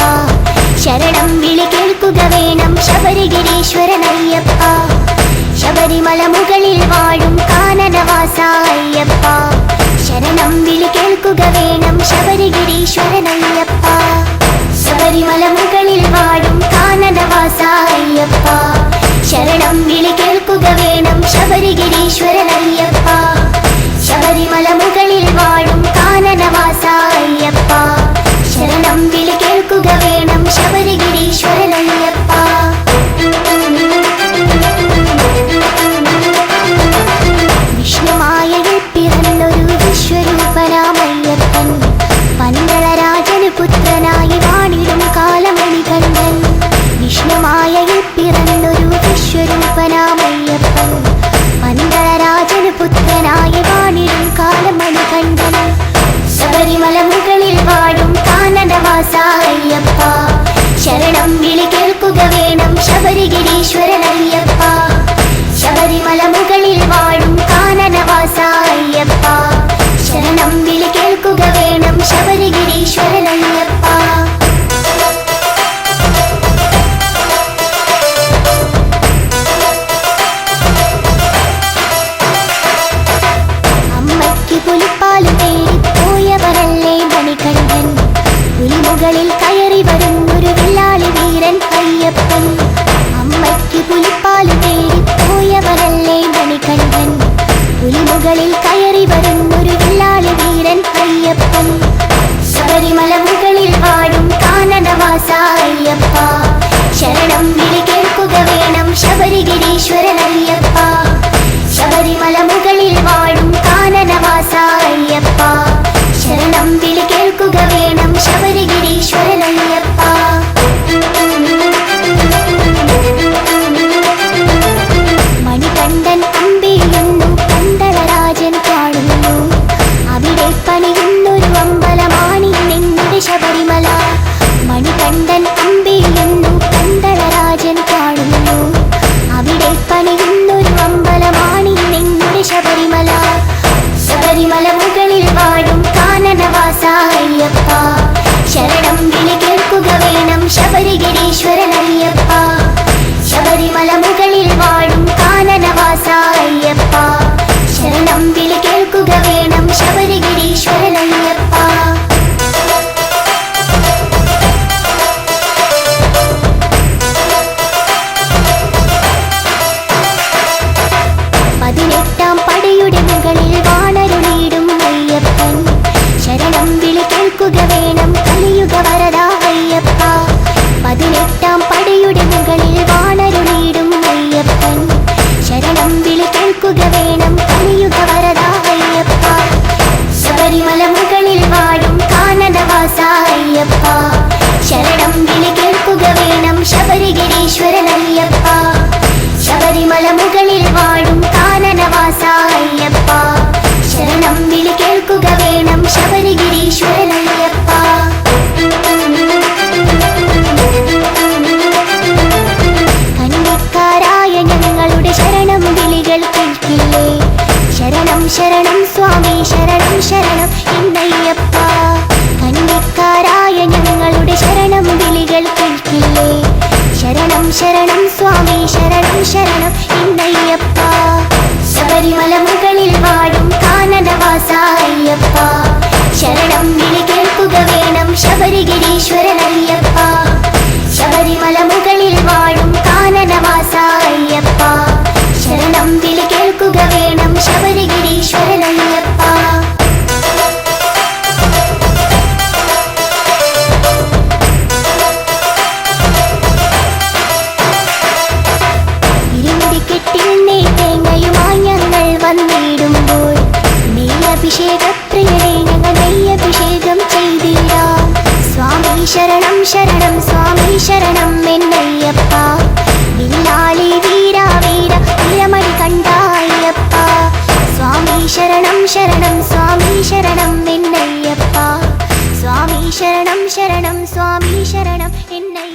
ശരണം വിളി കേൾക്കുക വേണം ശബരിഗിരീശ്വരനയ്യപ്പ ശബരിമല മുകളിൽ വാഴും കാനനവാസ അയ്യപ്പ ശരണം വിളി കേൾക്കുക വേണം ശബരിഗിരീശ്വരനയ്യപ്പ ശബരിമല മുകളിൽ വാഴും കാനനവാസ അയ്യപ്പ ശരണം വിളി കേൾക്കുക വേണം ശബരിഗിരീശ്വരനയ്യപ്പ ശബരിമല മുകളിൽ വാഴും കാനനവാസ അയ്യപ്പ ശരണം വിളി കേൾക്കുക വേണം ശബരിഗിരീശ്വരനയ്യപ്പ വിഷ്ണുമായയിൽ പിറന്നൊരു വിശ്വരൂപനാമയ്യപ്പൻ പന്തളരാജന് പുത്രനായി വാണിടും കാലമണികണ്ഠൻ വിഷ്ണുമായയിൽ പിറന്നൊരു വിശ്വരൂപനാമയ്യപ്പൻ പന്തളരാജന് പുത്രനായി വാണിടും കാലമണികണ്ഠൻ ശബരിമല മുകളിൽ വാഴും കാനനവാസ അയ്യപ്പ ശരണം വിളി കേൾക്കുക വേണം ശബരിഗിരീശ്വരനയ്യപ്പ ശബരിമല മുകളിൽ വാഴും കാനനവാസ അയ്യപ്പ ശരണം വിളി കേൾക്കുക വേണം ശബരിഗിരീശ്വരനയ്യപ്പ അമ്മയ്ക്ക് പുലിപ്പാല് തേടി പോയവരല്ലേ മണികണ്ഠൻ പുലിമുകളിൽ കയറി വരുന്നൊരു വില്ലാളി വീരൻ അയ്യപ്പൻ അമ്മയ്ക്ക് പുലിപ്പാല് തേടി പോയവരല്ലേ മണികണ്ഠൻ പുലിമുകളിൽ കയറി വരുന്നൊരു വില്ലാളി വീരൻ അയ്യപ്പൻ ശബരിമല മുകളിൽ വാഴും കാനനവാസ അയ്യപ്പ ശരണം വിളി കേൾക്കുക വേണം ശബരിഗിരീശ്വരനയ്യപ്പ ശബരിമല മുകളിൽ വാഴും കാനനവാസ അയ്യപ്പ ശരണം വിളി കേൾക്കുക വേണം ശബരിഗിരീശ്വരനയ്യപ്പ മണികണ്ഠൻ അമ്പെയ്യുന്നു പന്തളരാജൻ കാണുന്നു അവിടെ പണിയുന്നൊരു അമ്പലമാണി നിങ്ങളുടെ ശബരിമല മണികണ്ഠൻ അമ്പെയ്യുന്നു പന്തളരാജൻ കാണുന്നു അവിടെ പണിയുന്നൊരു അമ്പലമാണി നിങ്ങളുടെ ശബരിമല ശബരിമല മുകളിൽ വാഴും കാനനവാസ അയ്യപ്പ ശരണം വിളി കേൾക്കുക വേണം ശബരിഗിരീശ്വരനയ്യപ്പ ശബരിമല മുകളിൽ വാഴും കാനനവാസ അയ്യപ്പ ശരണം വിളി കേൾക്കുക വേണം ശബരിഗിരീശ്വരനയ്യപ്പ പതിനെട്ടാം പടയുടെ മുകളിൽ വാണരുളിയിടും അയ്യപ്പൻ ശരണം വിളി കേൾക്കുക വേണം കലിയുഗ വരദ അയ്യപ്പ പതിനെട്ടാം പടയുടെ മുകളിൽ വാണരുളിയിടും അയ്യപ്പൻ ശരണം വിളി കേൾക്കുക വേണം കലിയുഗ വരദ അയ്യപ്പ ശബരിമല മുകളിൽ വാഴും കാനനവാസ അയ്യപ്പ ശരണം വിളി കേൾക്കുക വേണം ശബരിഗിരീശ്വരനയ്യപ്പ ശബരിമല മുകളിൽ വാഴും കാനനവാസ അയ്യപ്പ ശരണം വിളി കേൾക്കുക വേണം ശബരിഗിരീശ്വരനയ്യപ്പ കന്നിക്കാരായ ഞങ്ങളുടെ ശരണം വിളികൾ കേൾക്കില്ലേ ശരണം ശരണം സ്വാമി ശരണം ശരണം എന്നയ്യപ്പ കന്നിക്കാരായ ഞങ്ങളുടെ ശരണം വിളികൾ കേൾക്കില്ലേ ശരണം ശരണം സ്വാമി ശരണം ശരണം എന്നയ്യപ്പ ശബരിമല മുകളിൽ വാഴും കാനനവാസ അയ്യപ്പ ശരണം വിളി കേൾക്കുക വേണം ശബരിഗിരീശ്വരനയ്യപ്പ ശബരിമല മുകളിൽ വാഴും കാനനവാസ അയ്യപ്പ ശരണം വിളി കേൾക്കുക വേണം ശബരിഗിരീശ്വരനയ്യപ്പ ഇരുമുടിക്കെട്ടിൽ നെയ്തേങ്ങയുമായി ഞങ്ങൾ വന്നിടുമ്പോൾ നെയ്യഭിഷേകപ്രിയരെ ഞങ്ങൾ നെയ്യഭിഷേകം ചെയ്തിടാം സ്വാമി ശരണം ശരണം സ്വാമി ശരണം എന്നയ്യപ്പ വില്ലാളി വീര വീര വീരമണി കണ്ട അയ്യപ്പ സ്വാമി ശരണം ശരണം സ്വാമി ശരണം എന്നയ്യപ്പ സ്വാമി ശരണം ശരണം സ്വാമി ശരണം എന്നയ്യപ്പ